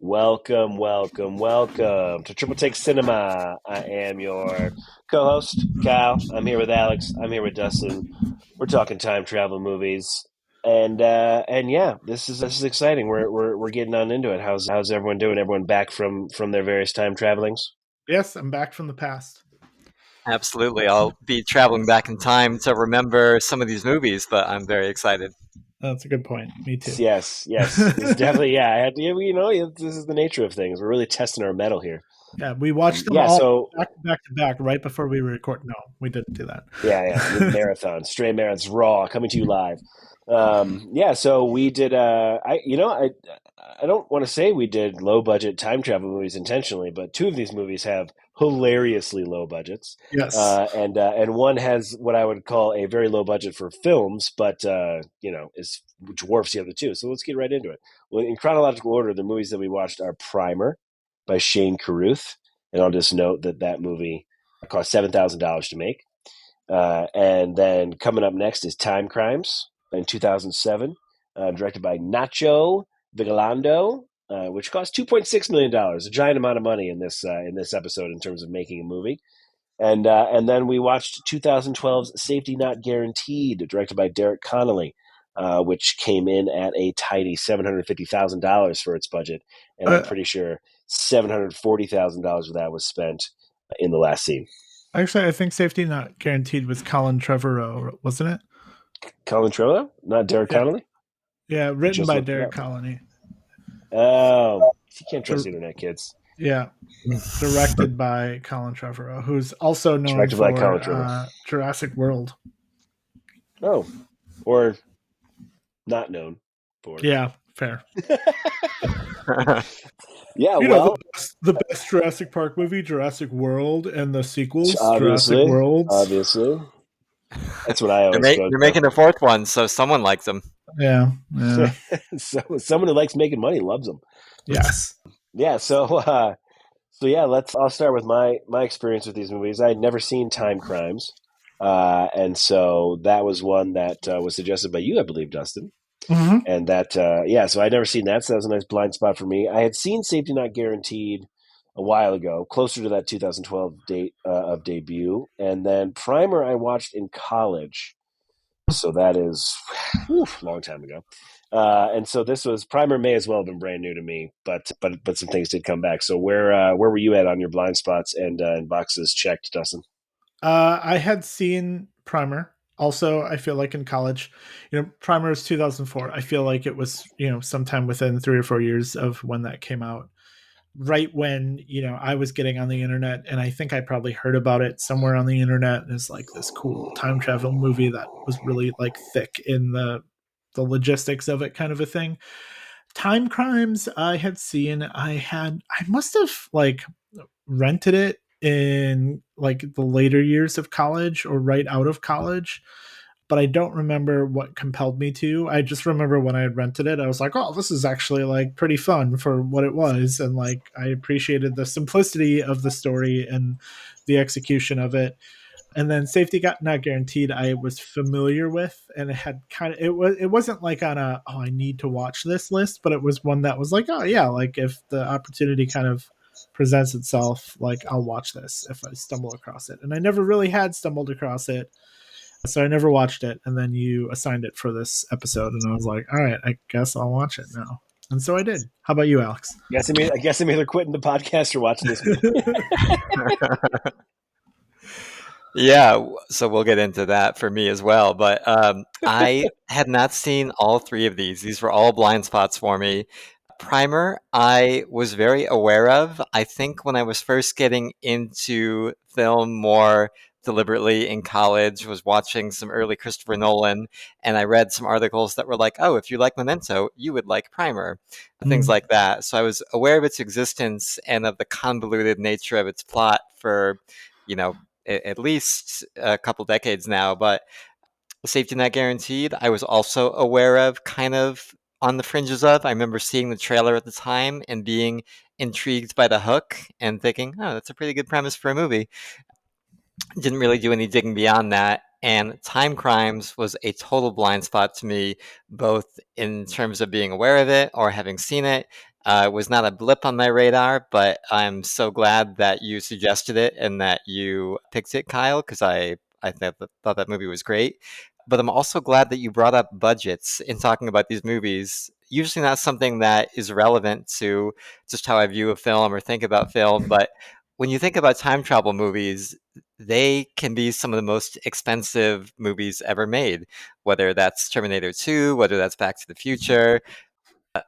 Welcome, welcome, welcome to Triple Take Cinema. I am your co-host, Cal. I'm here with Alex. I'm here with Dustin. We're talking time travel movies, and yeah, this is exciting. We're getting on into it. How's everyone doing? Everyone back from their various time travelings? Yes, I'm back from the past. Absolutely. I'll be traveling back in time to remember some of these movies, but I'm very excited. That's a good point. Me too. Yes. This is definitely yeah. I had to, this is the nature of things. We're really testing our metal here. Yeah, we watched them Yeah, all so back to back right before we record. No, we didn't do that. yeah, marathon, straight marathons, raw, coming to you live. Yeah, so we did. I don't want to say we did low budget time travel movies intentionally, but two of these movies have hilariously low budgets, Yes. and one has what I would call a very low budget for films, but is dwarfs the other two. So let's get right into it. Well, in chronological order, the movies that we watched are Primer by Shane Carruth, and I'll just note that movie cost $7,000 to make. And then coming up next is Time Crimes in 2007, directed by Nacho Vigalondo, which cost $2.6 million, a giant amount of money in this episode in terms of making a movie. And then we watched 2012's Safety Not Guaranteed, directed by Derek Connolly, which came in at a tidy $750,000 for its budget, and I'm Uh, pretty sure $740,000 of that was spent in the last scene. Actually, I think Safety Not Guaranteed was Colin Trevorrow, wasn't it? Colin Trevorrow, not Derek Yeah. Connolly. Yeah, written Just by looked it Derek up. Colony. Oh, you can't trust Dir- the internet, kids. yeah, directed by Colin Trevorrow, who's also known Directed by Colin for Trevorrow. Jurassic World. Oh, or not known for. Yeah, fair. Yeah, You know, well, the best Jurassic Park movie, Jurassic World, and the sequels, Jurassic obviously, Worlds. obviously, that's what I You're, always go you're to. making a fourth one, so someone likes them. Yeah, yeah, So someone who likes making money loves them. yes. Yeah, so yeah, I'll start with my experience with these movies. I had never seen Time Crimes, and so that was one that was suggested by you, I believe, Dustin. Hmm. And that, so I'd never seen that, so that was a nice blind spot for me. I had seen Safety Not Guaranteed a while ago, closer to that 2012 date of debut, and then Primer I watched in college, so that is a long time ago. And so this was Primer may as well have been brand new to me, but some things did come back. So where were you at on your blind spots and boxes checked, Dustin? I had seen Primer. Also, I feel like in college, Primer is 2004. I feel like it was, sometime within 3 or 4 years of when that came out. Right when, I was getting on the internet, and I think I probably heard about it somewhere on the internet. And it's like this cool time travel movie that was really like thick in the logistics of it, kind of a thing. Time Crimes, I must have like rented it in like the later years of college or right out of college, but I don't remember what compelled me to. I just remember when I had rented it, I was like, oh, this is actually like pretty fun for what it was. And like, I appreciated the simplicity of the story and the execution of it. And then Safety Got Not Guaranteed, I was familiar with, and it had it wasn't like on a, oh, I need to watch this list, but it was one that was like, oh yeah, like if the opportunity kind of presents itself, like I'll watch this if I stumble across it. And I never really had stumbled across it, so I never watched it. And then you assigned it for this episode, and I was like, all right, I guess I'll watch it now. And so I did. How about you, Alex? I guess I'm either quitting the podcast or watching this movie. Yeah, so we'll get into that for me as well. But I had not seen all three of these. These were all blind spots for me. Primer, I was very aware of. I think when I was first getting into film more deliberately in college, was watching some early Christopher Nolan, and I read some articles that were like, "Oh, if you like Memento, you would like Primer," things Mm. like that. So I was aware of its existence and of the convoluted nature of its plot for, you know, at least a couple decades now. But Safety Net Guaranteed, I was also aware of, kind of on the fringes of. I remember seeing the trailer at the time and being intrigued by the hook and thinking, oh, that's a pretty good premise for a movie. Didn't really do any digging beyond that. And Time Crimes was a total blind spot to me, both in terms of being aware of it or having seen it. was not a blip on my radar, but I'm so glad that you suggested it and that you picked it, Kyle, because thought that movie was great. But I'm also glad that you brought up budgets in talking about these movies. Usually not something that is relevant to just how I view a film or think about film, but when you think about time travel movies, they can be some of the most expensive movies ever made, whether that's Terminator 2, whether that's Back to the Future,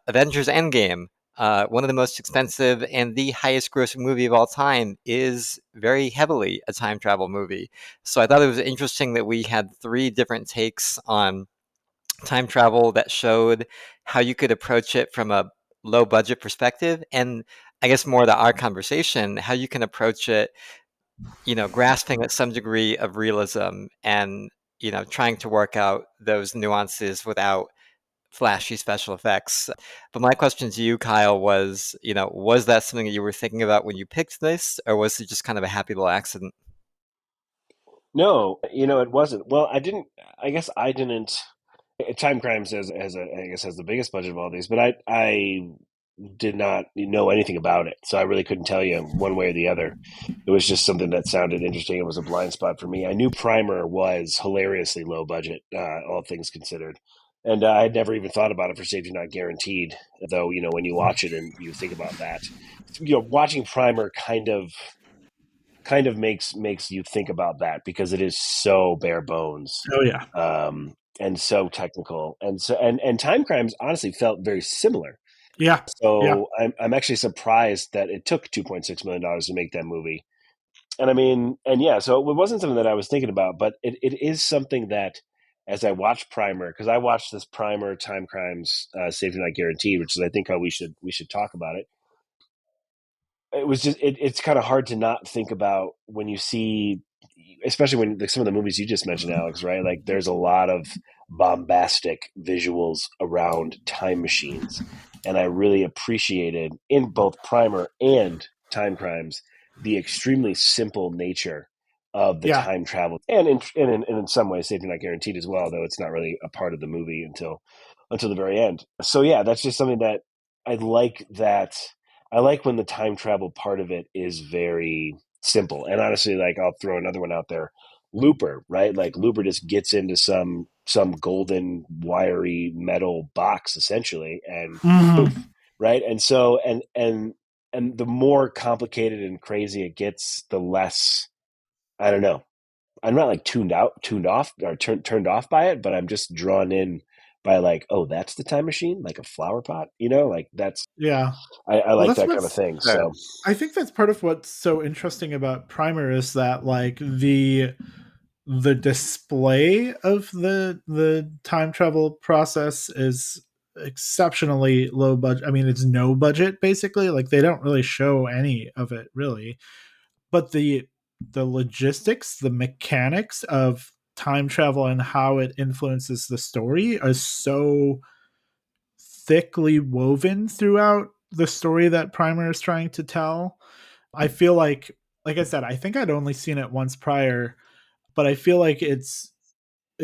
Avengers Endgame, one of the most expensive and the highest grossing movie of all time, is very heavily a time travel movie. So I thought it was interesting that we had three different takes on time travel that showed how you could approach it from a low budget perspective. And I guess more to our conversation, how you can approach it, grasping at some degree of realism and, trying to work out those nuances without flashy special effects. But my question to you, Kyle, was, was that something that you were thinking about when you picked this, or was it just kind of a happy little accident? No, it wasn't. Well, I didn't. I guess I didn't. Time Crimes I guess has the biggest budget of all these, but I did not know anything about it, so I really couldn't tell you one way or the other. It was just something that sounded interesting. It was a blind spot for me. I knew Primer was hilariously low budget, all things considered, and I had never even thought about it for Safety Not Guaranteed. Though when you watch it and you think about that, watching Primer kind of makes you think about that because it is so bare bones, Oh yeah. and so technical, and Time Crimes honestly felt very similar. Yeah. Yeah. So I'm actually surprised that it took $2.6 million to make that movie. And I mean, and yeah, so it wasn't something that I was thinking about, but it is something that as I watch Primer, because I watched this Primer Time Crimes Safety Not Guaranteed, which is I think how we should talk about it. It was just it's kind of hard to not think about when you see, especially when like some of the movies you just mentioned, Alex, right? Like there's a lot of bombastic visuals around time machines, and I really appreciated in both Primer and Time Crimes the extremely simple nature of the Yeah. time travel, and in some ways, Safety Not Guaranteed as well, though it's not really a part of the movie until the very end. So yeah, that's just something that I like. That I like when the time travel part of it is very simple. And honestly, like I'll throw another one out there. Looper, right? Like Looper just gets into some golden wiry metal box essentially and poof, Mhm. right? And so and the more complicated and crazy it gets, the less I don't know. I'm not like tuned off or turned off by it, but I'm just drawn in by like, oh, that's the time machine, like a flower pot, like that's Yeah. I Well, like that's that kind of what's thing. Sure. So I think that's part of what's so interesting about Primer is that like the display of the time travel process is exceptionally low budget. I mean, it's no budget basically. Like they don't really show any of it really. But the logistics, the mechanics of time travel and how it influences the story are so thickly woven throughout the story that Primer is trying to tell. I feel like I said, I think I'd only seen it once prior, but I feel like it's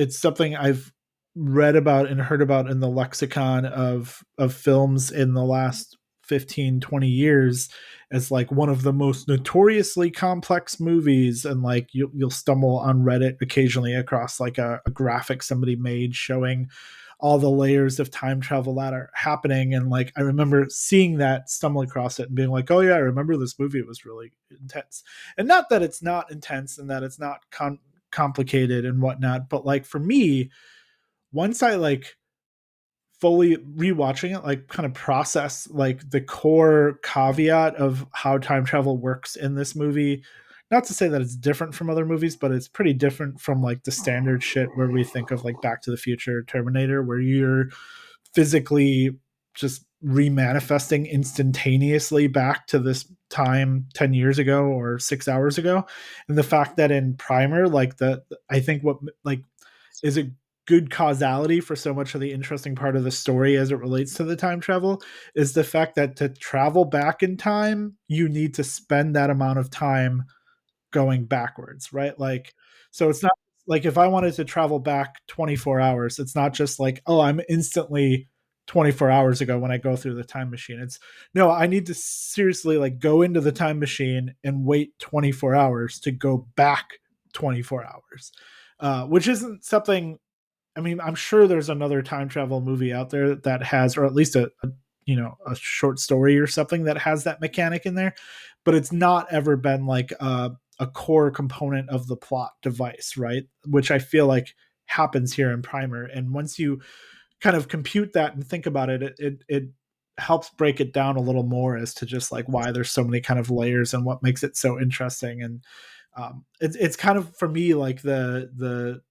something I've read about and heard about in the lexicon of films in the last 15, 20 years as like one of the most notoriously complex movies. And like you'll stumble on Reddit occasionally across like a graphic somebody made showing all the layers of time travel that are happening. And like I remember seeing that, stumble across it and being like, oh yeah, I remember this movie. It was really intense. And not that it's not intense and that it's not complicated and whatnot, but like for me, once I like fully rewatching it, like kind of process like the core caveat of how time travel works in this movie. Not to say that it's different from other movies, but it's pretty different from like the standard shit where we think of like Back to the Future, Terminator, where you're physically just remanifesting instantaneously back to this time 10 years ago or 6 hours ago. And the fact that in Primer, like I think what like is a good causality for so much of the interesting part of the story as it relates to the time travel is the fact that to travel back in time, you need to spend that amount of time going backwards, right? Like, so it's not like if I wanted to travel back 24 hours, it's not just like, oh, I'm instantly 24 hours ago when I go through the time machine. It's no, I need to seriously like go into the time machine and wait 24 hours to go back 24 hours, which isn't something. I mean, I'm sure there's another time travel movie out there that has, or at least a short story or something that has that mechanic in there, but it's not ever been like a core component of the plot device, right? Which I feel like happens here in Primer. And once you kind of compute that and think about it, it helps break it down a little more as to just like why there's so many kind of layers and what makes it so interesting. And it's kind of for me like the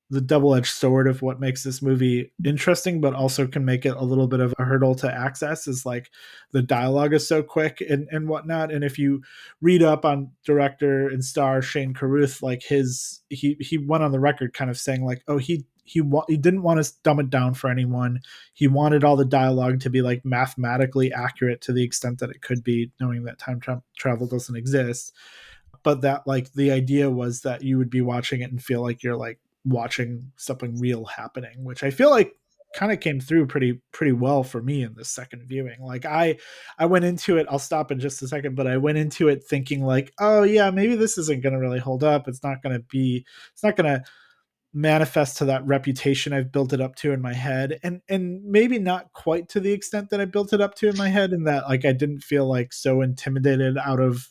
double-edged sword of what makes this movie interesting but also can make it a little bit of a hurdle to access is like the dialogue is so quick and whatnot. And if you read up on director and star Shane Carruth, like he went on the record kind of saying like, oh, he didn't want to dumb it down for anyone. He wanted all the dialogue to be like mathematically accurate to the extent that it could be, knowing that travel doesn't exist, but that like the idea was that you would be watching it and feel like you're like watching something real happening, which I feel like kind of came through pretty well for me in the second viewing. Like I went into it, I'll stop in just a second, but I went into it thinking like, oh yeah, maybe this isn't going to really hold up. It's not going to manifest to that reputation I've built it up to in my head. And maybe not quite to the extent that I built it up to in my head, in that like I didn't feel like so intimidated out of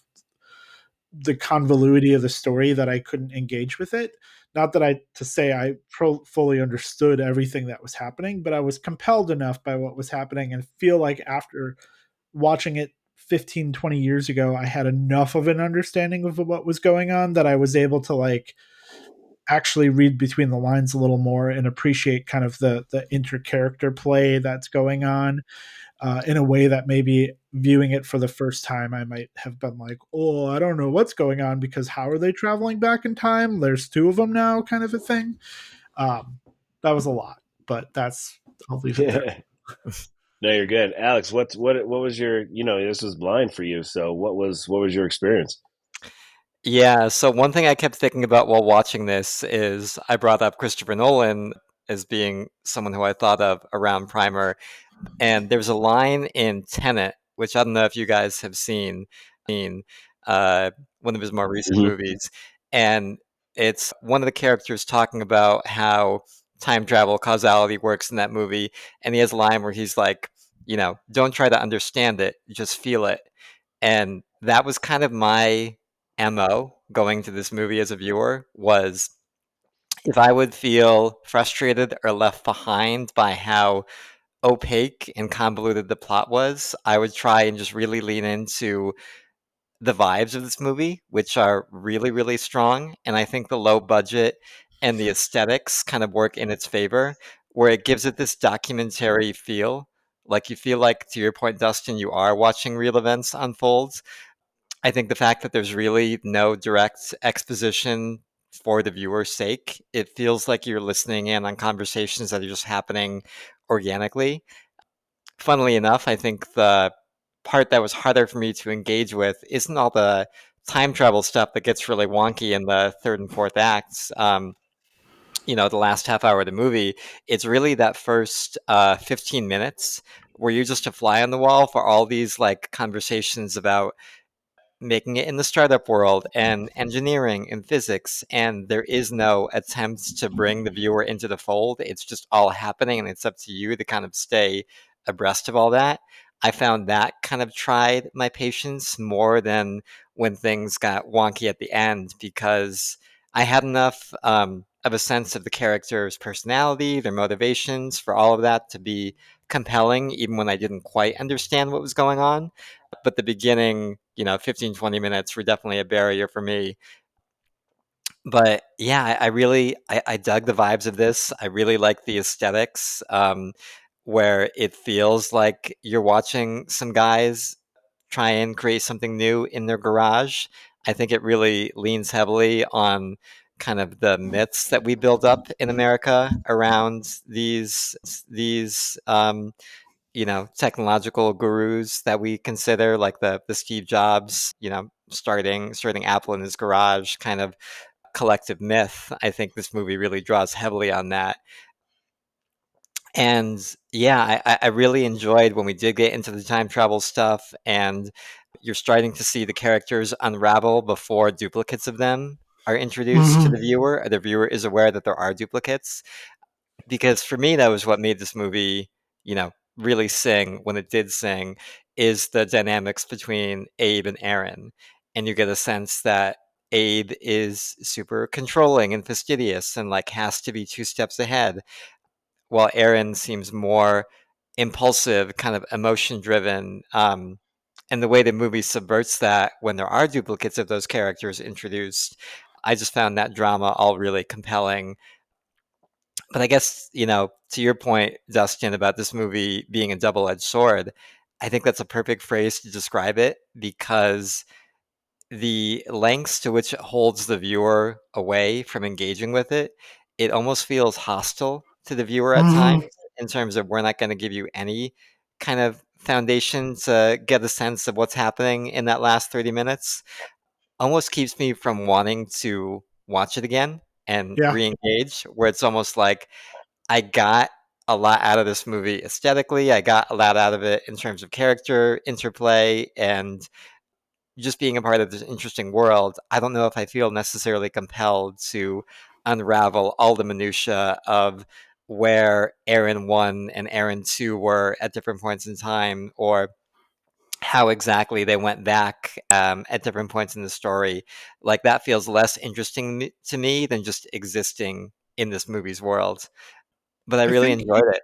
the convoluity of the story that I couldn't engage with it. Not that I to say I fully understood everything that was happening, but I was compelled enough by what was happening and feel like after watching it 15, 20 years ago, I had enough of an understanding of what was going on that I was able to like actually read between the lines a little more and appreciate kind of the inter-character play that's going on, in a way that maybe viewing it for the first time, I might have been like, oh, I don't know what's going on because how are they traveling back in time? There's two of them now, kind of a thing. Um, that was a lot, but I'll leave it there. No, you're good, Alex. What was your, this was blind for you. So what was your experience? Yeah, so one thing I kept thinking about while watching this is I brought up Christopher Nolan as being someone who I thought of around Primer, and there's a line in Tenet, which I don't know if you guys have seen one of his more recent Hmm. movies, and it's one of the characters talking about how time travel causality works in that movie, and he has a line where he's like, don't try to understand it, just feel it. And that was kind of my MO going to this movie as a viewer, was if I would feel frustrated or left behind by how opaque and convoluted the plot was, I would try and just really lean into the vibes of this movie, which are really, really strong. And I think the low budget and the aesthetics kind of work in its favor, where it gives it this documentary feel. Like you feel like, to your point, Dustin, you are watching real events unfold. I think the fact that there's really no direct exposition for the viewer's sake, it feels like you're listening in on conversations that are just happening organically. Funnily enough, I think the part that was harder for me to engage with isn't all the time travel stuff that gets really wonky in the third and fourth acts. The last half hour of the movie, it's really that first 15 minutes where you're just a fly on the wall for all these like conversations about making it in the startup world and engineering and physics, and there is no attempt to bring the viewer into the fold. It's just all happening, and it's up to you to kind of stay abreast of all that. I found that kind of tried my patience more than when things got wonky at the end, because I had enough of a sense of the character's personality, their motivations, for all of that to be compelling, even when I didn't quite understand what was going on. But the beginning, 15, 20 minutes were definitely a barrier for me. But yeah, I really I dug the vibes of this. I really like the aesthetics, where it feels like you're watching some guys try and create something new in their garage. I think it really leans heavily on kind of the myths that we build up in America around these technological gurus that we consider, like the Steve Jobs, starting Apple in his garage kind of collective myth. I think this movie really draws heavily on that. And yeah, I really enjoyed when we did get into the time travel stuff, and you're starting to see the characters unravel before duplicates of them are introduced to the Hmm. viewer. The viewer is aware that there are duplicates. Because for me, that was what made this movie, really sing when it did sing, is the dynamics between Abe and Aaron. And you get a sense that Abe is super controlling and fastidious and like has to be two steps ahead, while Aaron seems more impulsive, kind of emotion driven. And the way the movie subverts that when there are duplicates of those characters introduced, I just found that drama all really compelling. But I guess, to your point, Dustin, about this movie being a double edged sword, I think that's a perfect phrase to describe it because the lengths to which it holds the viewer away from engaging with it, it almost feels hostile to the viewer at times Hmm. in terms of we're not going to give you any kind of foundation to get a sense of what's happening in that last 30 minutes. Almost keeps me from wanting to watch it again and Yeah, re-engage, where it's almost like I got a lot out of this movie aesthetically. I got a lot out of it in terms of character interplay and just being a part of this interesting world. I don't know if I feel necessarily compelled to unravel all the minutia of where Aaron 1 and Aaron 2 were at different points in time, or how exactly they went back at different points in the story. Like that feels less interesting to me than just existing in this movie's world. But I I really think enjoyed it.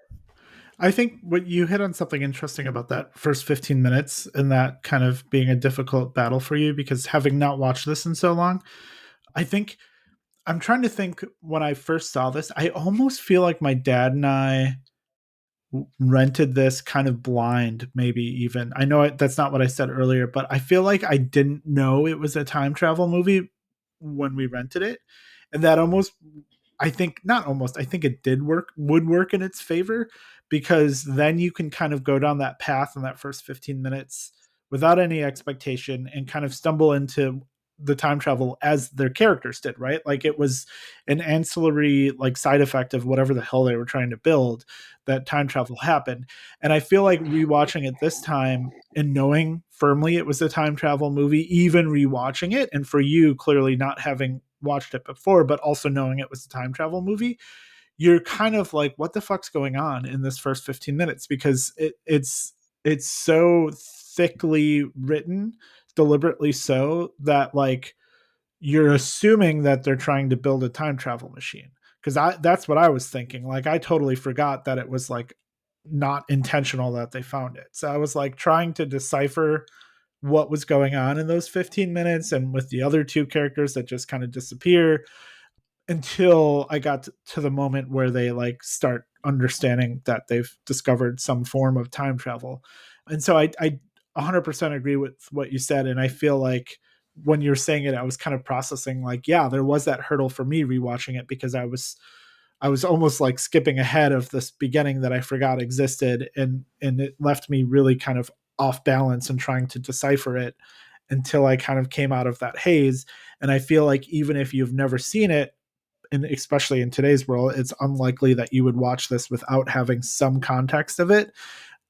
I think what you hit on something interesting about that first 15 minutes and that kind of being a difficult battle for you because having not watched this in so long, I think I'm trying to think when I first saw this, I almost feel like my dad and I rented this kind of blind, maybe even. I know that's not what I said earlier, but I feel like I didn't know it was a time travel movie when we rented it. And that almost, I think, not almost, I think it would work in its favor because then you can kind of go down that path in that first 15 minutes without any expectation and kind of stumble into the time travel as their characters did, right? Like it was an ancillary like side effect of whatever the hell they were trying to build, that time travel happened. And I feel like rewatching it this time and knowing firmly it was a time travel movie, even rewatching it, and for you clearly not having watched it before, but also knowing it was a time travel movie, you're kind of like, what the fuck's going on in this first 15 minutes? Because it's so thickly written, deliberately so, that like you're assuming that they're trying to build a time travel machine, because I that's what I was thinking. Like I totally forgot that it was like not intentional that they found it. So I was like trying to decipher what was going on in those 15 minutes and with the other two characters that just kind of disappear until I got to the moment where they like start understanding that they've discovered some form of time travel. And so I 100% agree with what you said. And I feel like when you're saying it, I was kind of processing like, yeah, there was that hurdle for me rewatching it because I was almost like skipping ahead of this beginning that I forgot existed, and it left me really kind of off balance and trying to decipher it until I kind of came out of that haze. And I feel like even if you've never seen it, and especially in today's world, it's unlikely that you would watch this without having some context of it.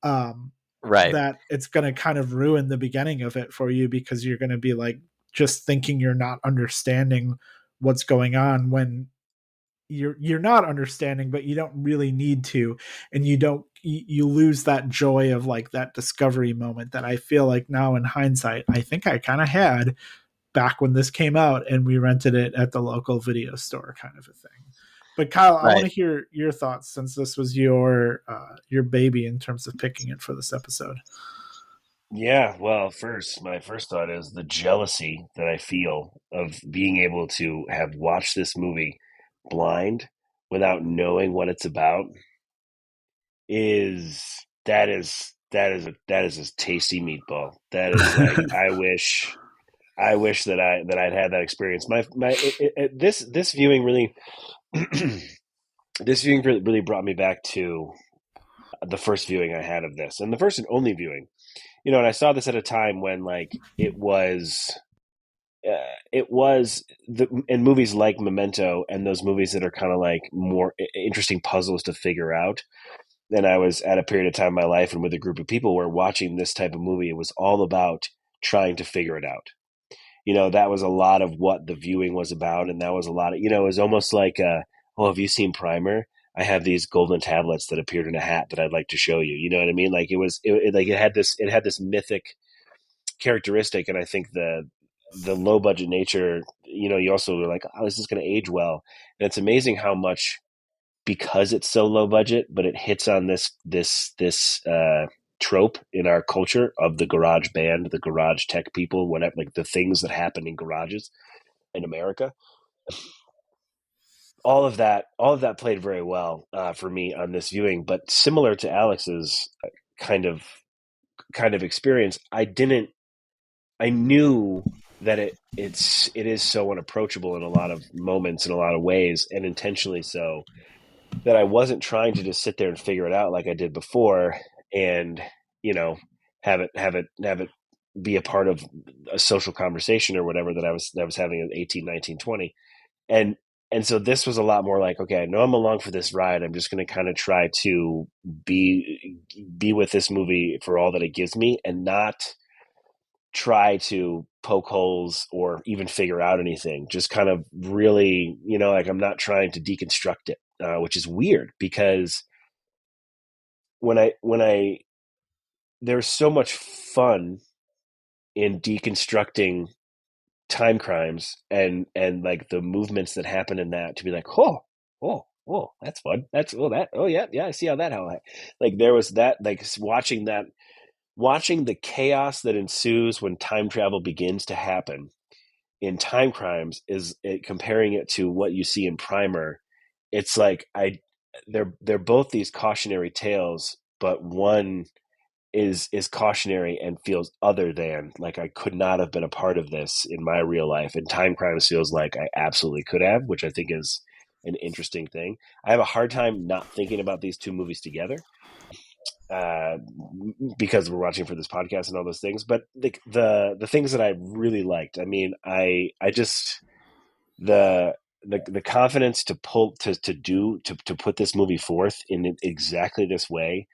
Um, Right. that it's going to kind of ruin the beginning of it for you because you're going to be like just thinking you're not understanding what's going on when you're not understanding, but you don't really need to, and you lose that joy of like that discovery moment that I feel like now in hindsight I think I kind of had back when this came out and we rented it at the local video store, kind of a thing. But Kyle, I want Right. to hear your thoughts since this was your baby in terms of picking it for this episode. Yeah, well, first, my first thought is the jealousy that I feel of being able to have watched this movie blind without knowing what it's about is that is a tasty meatball. That is like I wish that I'd had that experience. This viewing really this viewing really brought me back to the first viewing I had of this, and the first and only viewing. And I saw this at a time when like it was in movies like Memento and those movies that are kind of like more interesting puzzles to figure out. and I was at a period of time in my life and with a group of people where watching this type of movie, it was all about trying to figure it out. That was a lot of what the viewing was about. And that was a lot of, it was almost like, oh, have you seen Primer? I have these golden tablets that appeared in a hat that I'd like to show you. You know what I mean? Like like it had this mythic characteristic. And I think the low budget nature, you also were like, oh, is this going to age well? And it's amazing how much, because it's so low budget, but it hits on this trope in our culture of the garage band, the garage tech people, whatever, like the things that happen in garages in America. All of that played very well for me on this viewing. But similar to Alex's kind of experience, I knew that it is so unapproachable in a lot of moments, in a lot of ways, and intentionally so, that I wasn't trying to just sit there and figure it out like I did before, and you know have it be a part of a social conversation or whatever that I was having at 18, 19, 20. and and so this was a lot more like, okay, I know I'm along for this ride. I'm just going to kind of try to be with this movie for all that it gives me, and not try to poke holes or even figure out anything. Just kind of really, like, I'm not trying to deconstruct it, which is weird because when I there's so much fun in deconstructing time crimes and like the movements that happen in that, to be like, oh, that's fun. That's oh yeah, I see how like there was that, like watching the chaos that ensues when time travel begins to happen in time crimes, comparing it to what you see in Primer. It's like they're both these cautionary tales, but one is cautionary and feels other than, like, I could not have been a part of this in my real life, and time crimes feels like I absolutely could have, which I think is an interesting thing. I have a hard time not thinking about these two movies together, uh, because we're watching for this podcast and all those things. But the things that I really liked, I mean, I just the the confidence to pull to put this movie forth in exactly this way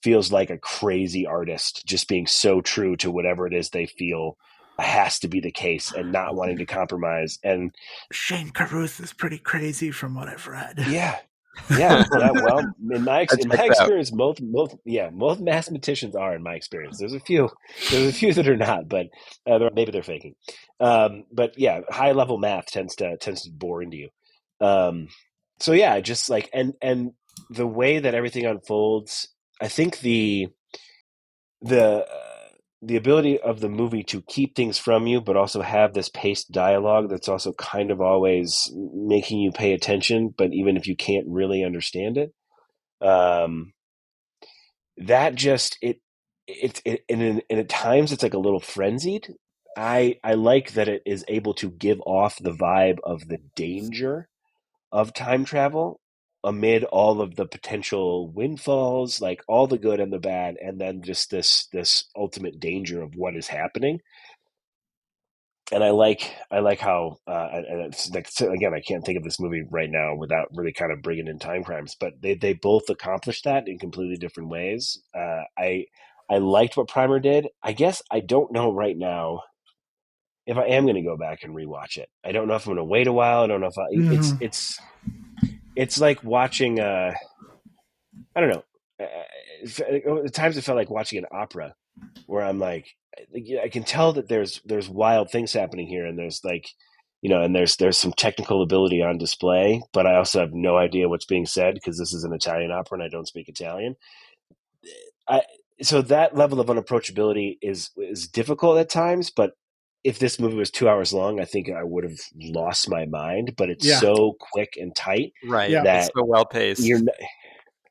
feels like a crazy artist just being so true to whatever it is they feel has to be the case, and not wanting to compromise. And Shane Carruth is pretty crazy from what I've read. yeah, yeah. Well, That in my checks out. experience, most mathematicians are. In my experience, there's a few that are not, but maybe they're faking. But yeah, high level math tends to bore into you. Um, so yeah, just like, and the way that everything unfolds, I think the the ability of the movie to keep things from you, but also have this paced dialogue that's also kind of always making you pay attention, but even if you can't really understand it, um, that just and at times it's like a little frenzied. I like that it is able to give off the vibe of the danger of time travel amid all of the potential windfalls, like all the good and the bad, and then just this ultimate danger of what is happening. And I like how and it's like, so again, I can't think of this movie right now without really kind of bringing in time crimes, but they both accomplish that in completely different ways. I liked what Primer did. I guess I don't know right now if I am going to go back and rewatch it. I don't know if I'm going to wait a while. I don't know if Mhm. it's like watching I don't know. At times it felt like watching an opera, where I'm like, I can tell that there's wild things happening here, and there's like, and there's some technical ability on display, but I also have no idea what's being said because this is an Italian opera and I don't speak Italian. I So that level of unapproachability is difficult at times, but if this movie was 2 hours long, I think I would have lost my mind. But it's Yeah. so quick and tight Right. Yeah. It's that so well you're paced.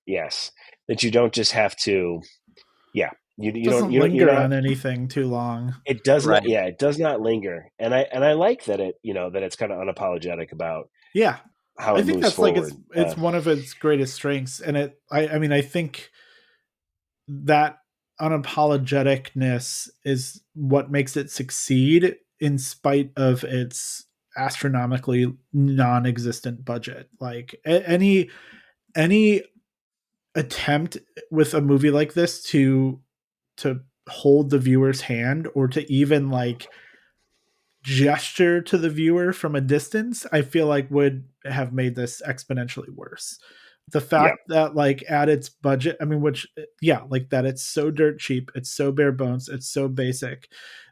yes, that you don't just have to. Yeah, you don't Doesn't you don't you're linger not. on anything too long. It does not. Right. Yeah, it does not linger, and I like that that it's kind of unapologetic about Yeah. how I it think moves that's like forward. it's one of its greatest strengths. And I mean, I think that unapologeticness is what makes it succeed in spite of its astronomically non-existent budget. Like any attempt with a movie like this to hold the viewer's hand or to even like gesture to the viewer from a distance, I feel like would have made this exponentially worse. The Yeah, fact that like at its budget, I mean, which yeah, like that it's so dirt cheap, it's so bare bones, it's so basic.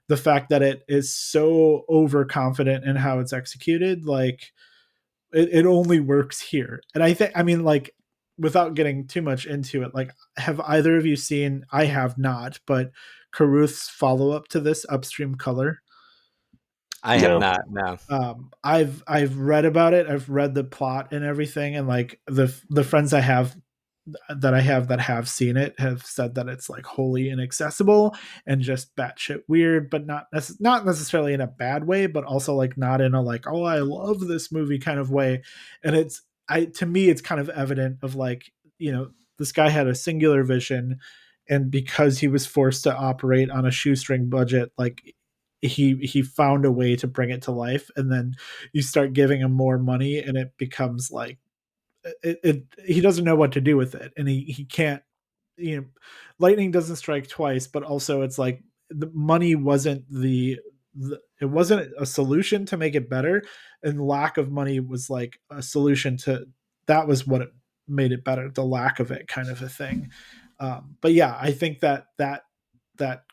The fact that it is so overconfident in how it's executed, like it only works here. And I think, I mean, like without getting too much into it, like have either of you seen? I have not, but Caruth's follow up to this, Upstream Color. I have no, not. No. I've read about it. I've read the plot and everything, and like the friends I have that have seen it have said that it's like wholly inaccessible and just batshit weird, but not necessarily in a bad way, but also like not in a like, oh, I love this movie kind of way. And it's I to me it's kind of evident of like, this guy had a singular vision, and because he was forced to operate on a shoestring budget, like he found a way to bring it to life, and then you start giving him more money and it becomes like he doesn't know what to do with it, and he can't, you know lightning doesn't strike twice, but also it's like the money wasn't it wasn't a solution to make it better, and lack of money was like a solution to that was what it made it better, the lack of it kind of a thing. But yeah, I think that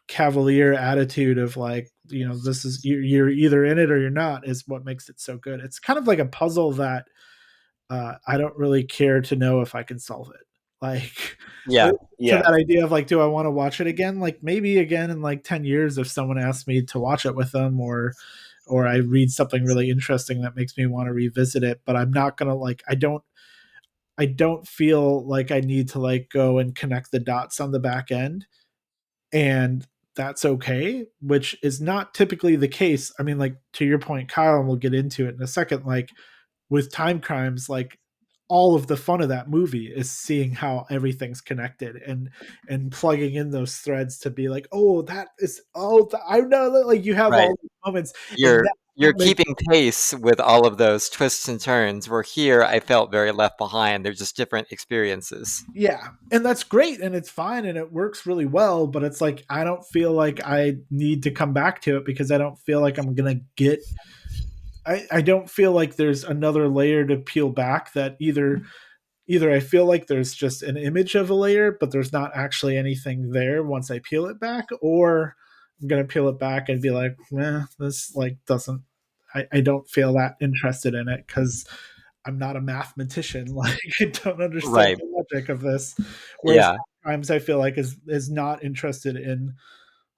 cavalier attitude of like, this is you're either in it or you're not is what makes it so good. It's kind of like a puzzle that I don't really care to know if I can solve it. Like Yeah. to yeah, that idea of like, do I want to watch it again? Like maybe again in like 10 years if someone asks me to watch it with them, or I read something really interesting that makes me want to revisit it. But I'm not gonna like I don't feel like I need to like go and connect the dots on the back end, and that's okay, which is not typically the case. I mean, like to your point, Kyle, and we'll get into it in a second, like with time crimes, like all of the fun of that movie is seeing how everything's connected and plugging in those threads to be like, oh, that is, I know that, like you have Right. all these moments, and You're that's you're what makes, keeping pace with all of those twists and turns, where here I felt very left behind. They're just different experiences. yeah, and that's great and it's fine and it works really well, but it's like I don't feel like I need to come back to it because I don't feel like I'm gonna get, I don't feel like there's another layer to peel back, that either I feel like there's just an image of a layer, but there's not actually anything there once I peel it back, or I'm gonna peel it back and be like, this like doesn't. I don't feel that interested in it because I'm not a mathematician. Like I don't understand Right. the logic of this. Whereas Yeah. times I feel like is not interested in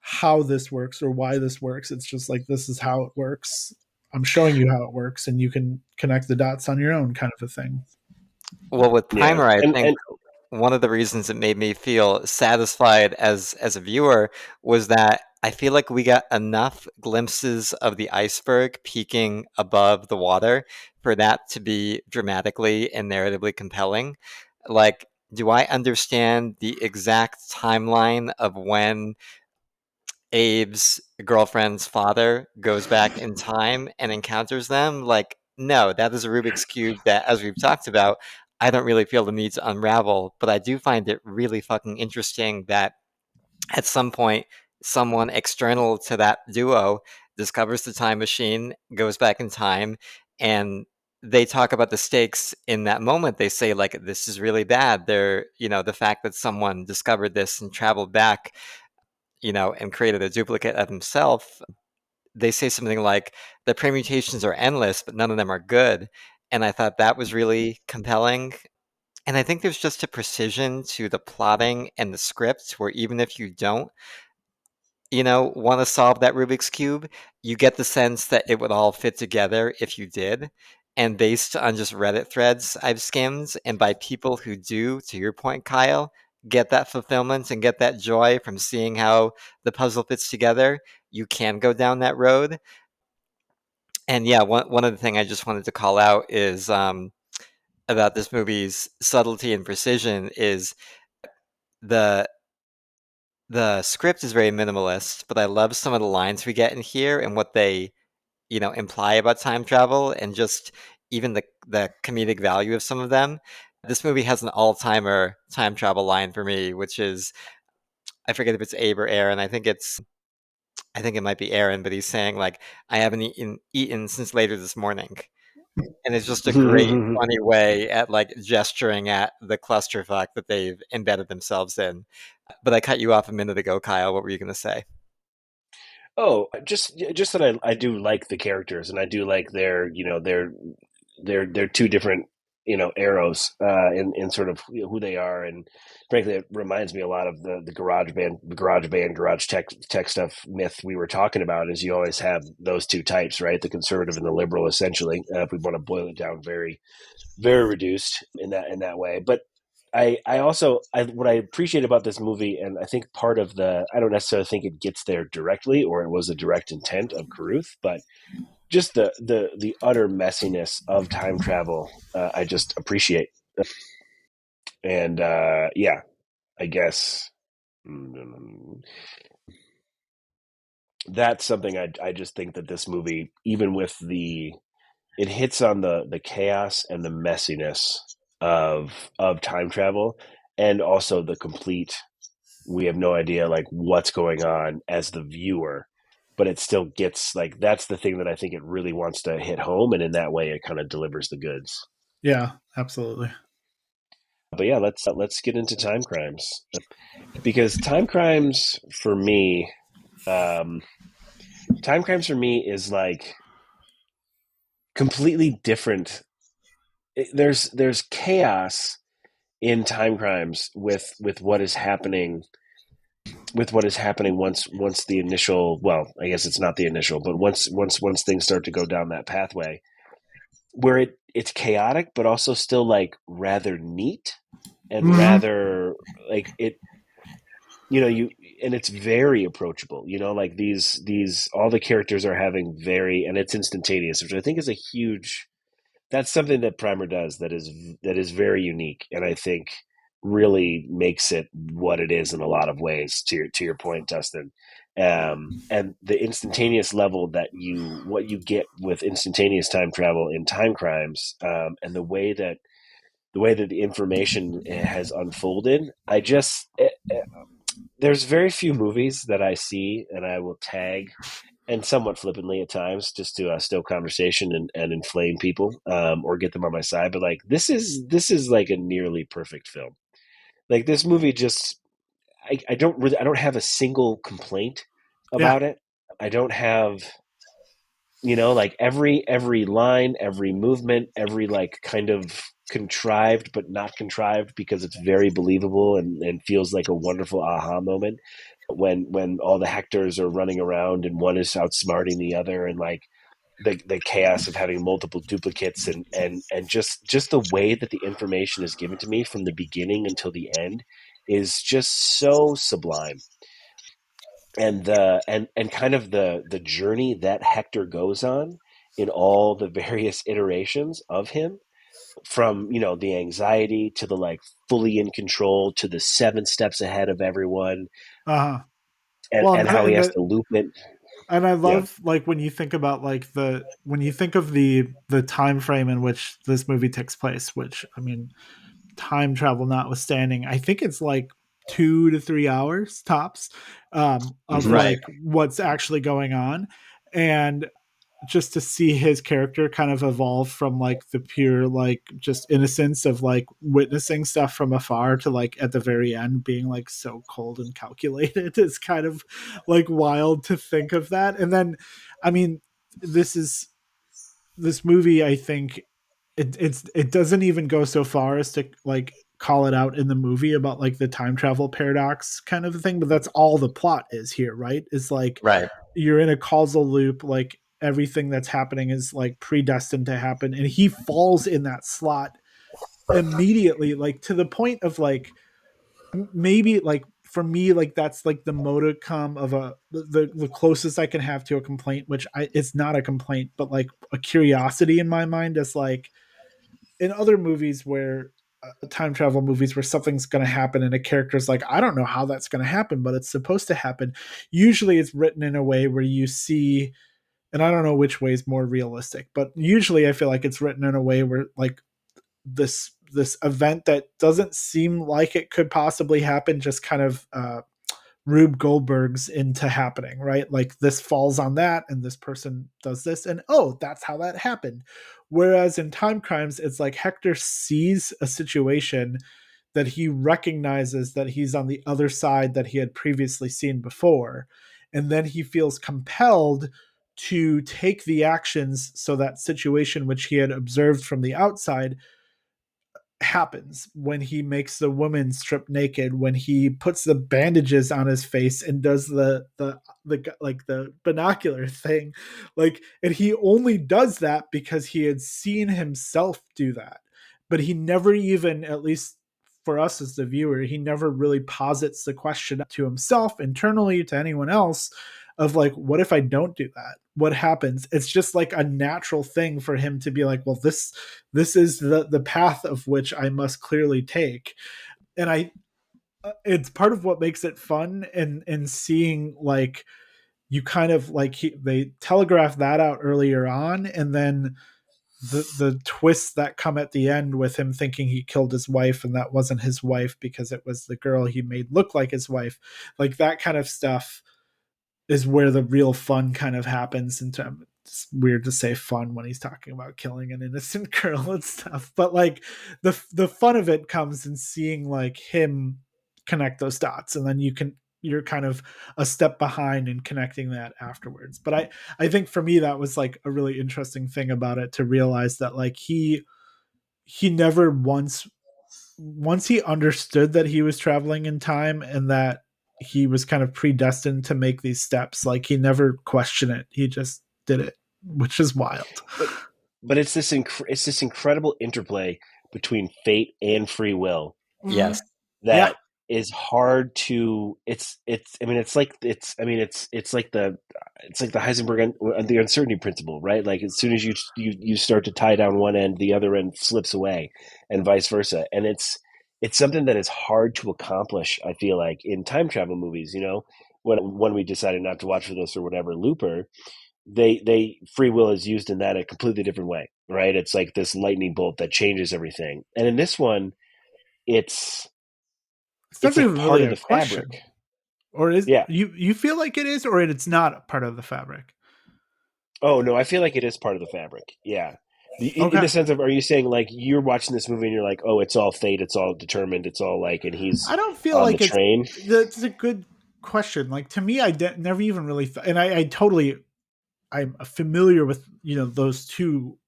how this works or why this works. It's just like this is how it works. I'm showing you how it works, and you can connect the dots on your own, kind of a thing. Well, with yeah, Primer, I think and one of the reasons it made me feel satisfied as a viewer was that I feel like we got enough glimpses of the iceberg peeking above the water for that to be dramatically and narratively compelling. Like, do I understand the exact timeline of when Abe's girlfriend's father goes back in time and encounters them? Like, no, that is a Rubik's Cube that, as we've talked about, I don't really feel the need to unravel, but I do find it really fucking interesting that at some point, someone external to that duo discovers the time machine, goes back in time, and they talk about the stakes in that moment. They say, like, this is really bad. The fact that someone discovered this and traveled back, and created a duplicate of himself, they say something like the permutations are endless, but none of them are good. And I thought that was really compelling. And I think there's just a precision to the plotting and the script where even if you don't, want to solve that Rubik's Cube, you get the sense that it would all fit together if you did. And based on just Reddit threads I've skimmed, and by people who do, to your point, Kyle, get that fulfillment and get that joy from seeing how the puzzle fits together, you can go down that road. And yeah, one other thing I just wanted to call out is about this movie's subtlety and precision is the the script is very minimalist, but I love some of the lines we get in here and what they, imply about time travel and just even the comedic value of some of them. This movie has an all-timer time travel line for me, which is I forget if it's Abe or Aaron. I think it might be Aaron, but he's saying like, "I haven't eaten since later this morning," and it's just a great, funny way at like gesturing at the clusterfuck that they've embedded themselves in. But I cut you off a minute ago, Kyle. What were you going to say? Oh, just that I do like the characters, and I do like they're two different arrows in sort of who they are, and frankly, it reminds me a lot of the garage tech stuff myth we were talking about. Is you always have those two types, right? The conservative and the liberal, essentially. If we want to boil it down very very reduced in that way. But I also what I appreciate about this movie, and I think part of the I don't necessarily think it gets there directly, or it was a direct intent of Carruth, but just the utter messiness of time travel, I just appreciate. And yeah, I guess that's something I just think that this movie, even with it hits on the chaos and the messiness of time travel, and also the complete we have no idea like what's going on as the viewer, but it still gets like that's the thing that I think it really wants to hit home, and in that way it kind of delivers the goods. Yeah, absolutely. But yeah, let's get into time crimes, because um time crimes for me is like completely different. There's chaos in time crimes with what is happening once the initial, well, I guess it's not the initial, but once things start to go down that pathway where it's chaotic but also still like rather neat and Mm-hmm. rather like it, you, and it's very approachable, like these all the characters are having very, and it's instantaneous, which I think is a huge, that's something that Primer does that is very unique, and I think really makes it what it is in a lot of ways. To your point, Dustin, and the instantaneous level that what you get with instantaneous time travel in time crimes, and the way that the information has unfolded, there's very few movies that I see and I will tag, and somewhat flippantly at times, just to stoke conversation and inflame people, or get them on my side. But like this is like a nearly perfect film. Like this movie, just I don't have a single complaint Yeah. about it. I don't have, like every line, every movement, every like kind of contrived but not contrived, because it's very believable and feels like a wonderful aha moment when all the Hectors are running around and one is outsmarting the other, and like the chaos of having multiple duplicates, and just the way that the information is given to me from the beginning until the end is just so sublime. And kind of the journey that Hector goes on in all the various iterations of him, from the anxiety to the like fully in control to the 7 steps ahead of everyone, Uh-huh. and Well, and how he and has that to loop it. and I Yeah. love like when you think about like when you think of the time frame in which this movie takes place, which I mean, time travel notwithstanding, I think it's like 2 to 3 hours tops, of Hmm. Right. like what's actually going on. And just to see his character kind of evolve from like the pure like just innocence of like witnessing stuff from afar to like at the very end being like so cold and calculated is kind of like wild to think of that. And then I mean, this is this movie, I think it doesn't even go so far as to like call it out in the movie about like the time travel paradox kind of thing, but that's all the plot is here, right? Is like Right. you're in a causal loop, like everything that's happening is like predestined to happen, and he falls in that slot immediately, like to the point of like maybe like for me like that's like the modicum of the closest I can have to a complaint, which it's not a complaint but like a curiosity in my mind, is like in other movies where time travel movies where something's going to happen and a character's like, I don't know how that's going to happen, but it's supposed to happen. Usually it's written in a way where you see, and I don't know which way is more realistic, but usually I feel like it's written in a way where like this this event that doesn't seem like it could possibly happen just kind of Rube Goldberg's into happening, right? Like this falls on that, and this person does this, and oh, that's how that happened. Whereas in Time Crimes, it's like Hector sees a situation that he recognizes that he's on the other side that he had previously seen before. And then he feels compelled to take the actions so that situation which he had observed from the outside happens. When he makes the woman strip naked, when he puts the bandages on his face and does the like the binocular thing, like, and he only does that because he had seen himself do that. But he never even, at least for us as the viewer, he never really posits the question to himself internally, to anyone else, of like, what if I don't do that? What happens? It's just like a natural thing for him to be like, well, this is the path of which I must clearly take. And I it's part of what makes it fun, and seeing like you kind of like they telegraph that out earlier on, and then the twists that come at the end with him thinking he killed his wife and that wasn't his wife because it was the girl he made look like his wife, like that kind of stuff is where the real fun kind of happens. And it's weird to say fun when he's talking about killing an innocent girl and stuff, but like the fun of it comes in seeing like him connect those dots, and then you're kind of a step behind in connecting that afterwards. But I think for me that was like a really interesting thing about it, to realize that like he never once he understood that he was traveling in time and that he was kind of predestined to make these steps, like he never questioned it. He just did it, which is wild. But it's this incredible interplay between fate and free will Mm-hmm. Yes. Yeah. that is hard to it's I mean it's like it's like the Heisenberg the uncertainty principle, right? Like as soon as you start to tie down one end, the other end slips away, and vice versa. And it's something that is hard to accomplish, I feel like, in time travel movies. When we decided not to watch for this or whatever, Looper, they free will is used in that a completely different way, right? It's like this lightning bolt that changes everything. And in this one, it's It's it's never like even part really of a the fabric. question. Or is Yeah. you feel like it is, or it's not part of the fabric? Oh no, I feel like it is part of the fabric. Yeah. In Okay. the sense of, are you saying like you're watching this movie and you're like, oh, it's all fate, it's all determined, it's all like, and he's I don't feel on the like train? that's a good question. Like to me, never even really and I totally, I'm familiar with those two,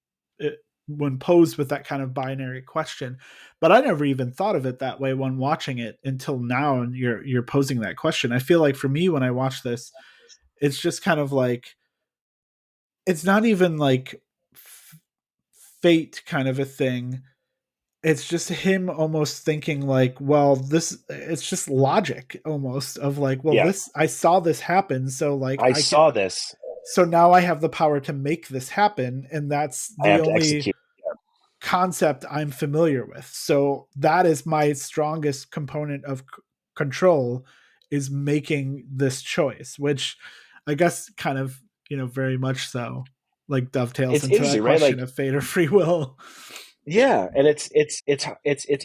uh, when posed with that kind of binary question, but I never even thought of it that way when watching it until now. And you're posing that question. I feel like for me when I watch this, it's just kind of like, it's not even like fate kind of a thing. It's just him almost thinking like, well, this, it's just logic almost of like, well, Yeah. this, I saw this happen, so like I I can, saw this. so now I have the power to make this happen, and that's I the have to only execute. concept I'm familiar with. So that is my strongest component of control, is making this choice, which I guess kind of, very much so like dovetails It's into that interesting, right? question Like, of fate or free will. yeah, and it's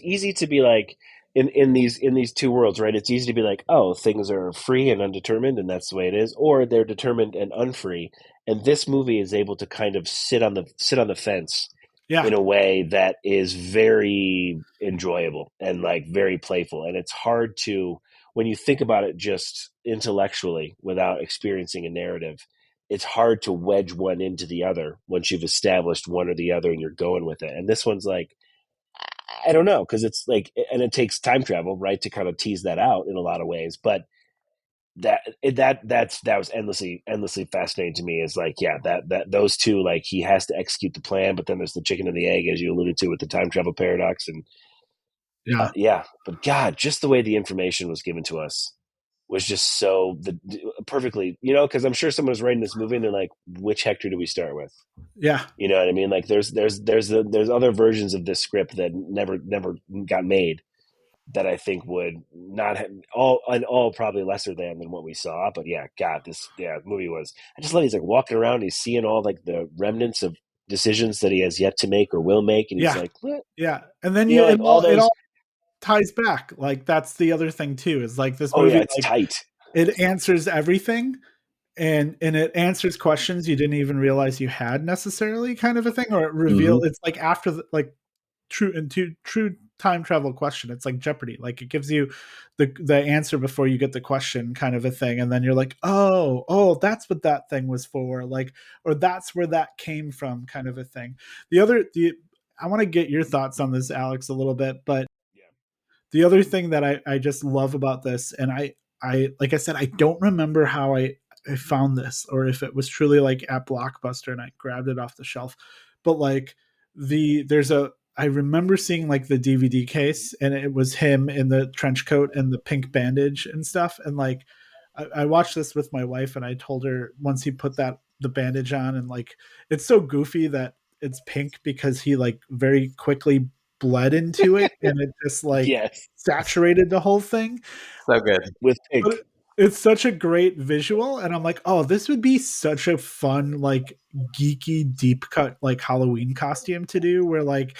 easy to be like, in these two worlds, right? It's easy to be like, oh, things are free and undetermined, and that's the way it is, or they're determined and unfree. And this movie is able to kind of sit on the fence Yeah. in a way that is very enjoyable and like very playful. And it's hard to, when you think about it just intellectually without experiencing a narrative, it's hard to wedge one into the other once you've established one or the other and you're going with it. And this one's like, I don't know, because it's like, and it takes time travel, right, to kind of tease that out in a lot of ways. But that was endlessly fascinating to me. Is like, yeah, that those two, like, he has to execute the plan, but then there's the chicken and the egg, as you alluded to, with the time travel paradox. And Yeah. yeah, but God, just the way the information was given to us was just so perfectly, because I'm sure someone was writing this movie and they're like, which Hector do we start with? Yeah. You know what I mean? Like there's other versions of this script that never got made, that I think would not have all probably lesser than what we saw. But yeah, God, this movie was. I just love he's like walking around, he's seeing all like the remnants of decisions that he has yet to make or will make, and he's Yeah. like, what? Yeah. And then You know, like all it those. all ties back. Like that's the other thing too, is like this Oh yeah, movie, it's like tight. it answers everything, and it answers questions you didn't even realize you had necessarily, kind of a thing, or Mm-hmm. it's like after like true time travel question. It's like Jeopardy. Like it gives you the answer before you get the question, kind of a thing, and then you're like, oh, that's what that thing was for, like, or that's where that came from, kind of a thing. The I want to get your thoughts on this, Alex, a little bit, but Yeah. the other thing that I just love about this, and I like I said, I don't remember how I found this, or if it was truly like at Blockbuster and I grabbed it off the shelf, but like there's a I remember seeing like the DVD case, and it was him in the trench coat and the pink bandage and stuff, and like I watched this with my wife, and I told her once he put the bandage on, and like it's so goofy that it's pink because he like very quickly bled into it, and it just like Yes, saturated the whole thing. So good. with pink. But it's such a great visual, and I'm like, oh, this would be such a fun, like geeky deep cut like Halloween costume to do, where like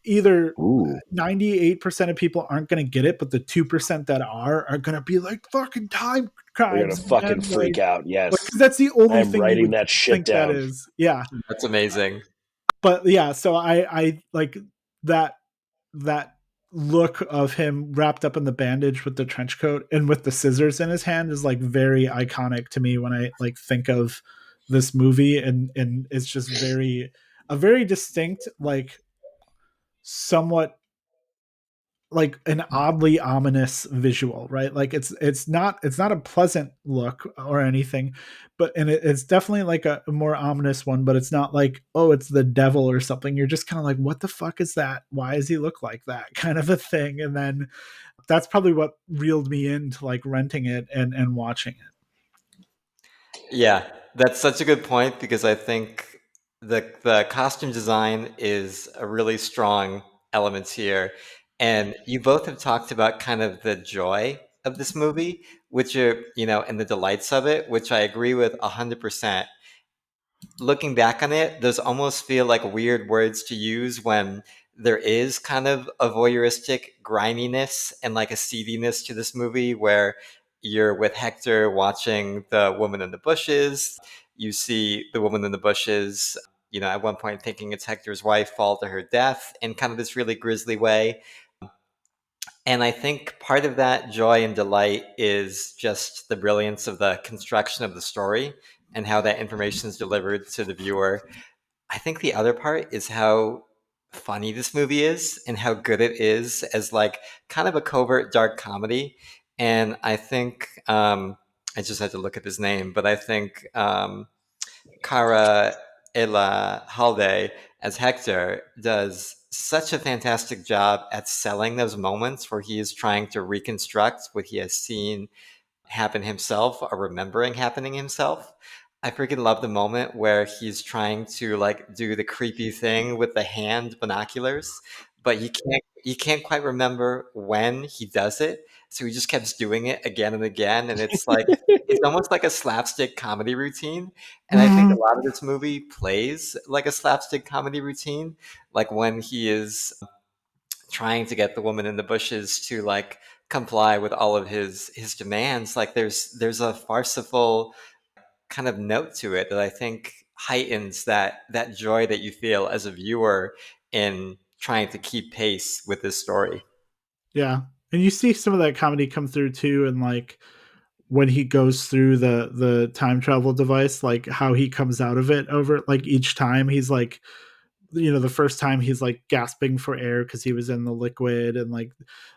either Ooh, 98% of people aren't going to get it, but the 2% that are going to be like fucking time they're gonna crimes, fucking man. freak out. Like, Yes, 'cause that's the only I'm thing you writing would that shit think that down. is. Yeah. That's amazing. But yeah, so I like that that look of him wrapped up in the bandage with the trench coat and with the scissors in his hand is like very iconic to me when I like think of this movie, and it's just a very distinct, like somewhat like an oddly ominous visual, right? Like it's not a pleasant look or anything, but and it's definitely like a more ominous one, but it's not like, oh, it's the devil or something. You're just kind of like, what the fuck is that? Why does he look like that? Kind of a thing. And then that's probably what reeled me into like renting it and watching it. Yeah, that's such a good point because I think the costume design is a really strong element here. And you both have talked about kind of the joy of this movie, which are, and the delights of it, which I agree with 100%. Looking back on it, those almost feel like weird words to use when there is kind of a voyeuristic griminess and like a seediness to this movie where you're with Hector watching the woman in the bushes. You see the woman in the bushes, at one point thinking it's Hector's wife fall to her death in kind of this really grisly way. And I think part of that joy and delight is just the brilliance of the construction of the story and how that information is delivered to the viewer. I think the other part is how funny this movie is and how good it is as like kind of a covert dark comedy. And I think I just had to look up his name, but I think Cara Ela Halde as Hector does such a fantastic job at selling those moments where he is trying to reconstruct what he has seen happen himself or remembering happening himself. I freaking love the moment where he's trying to like do the creepy thing with the hand binoculars, but he can't quite remember when he does it. So he just keeps doing it again and again. And it's almost like a slapstick comedy routine. And I think a Mhm. lot of this movie plays like a slapstick comedy routine. Like when he is trying to get the woman in the bushes to like comply with all of his demands, like there's a farcical kind of note to it that I think heightens that joy that you feel as a viewer in trying to keep pace with this story. Yeah. And you see some of that comedy come through too, and like when he goes through the time travel device, like how he comes out of it over like each time he's like, the first time he's like gasping for air because he was in the liquid, and like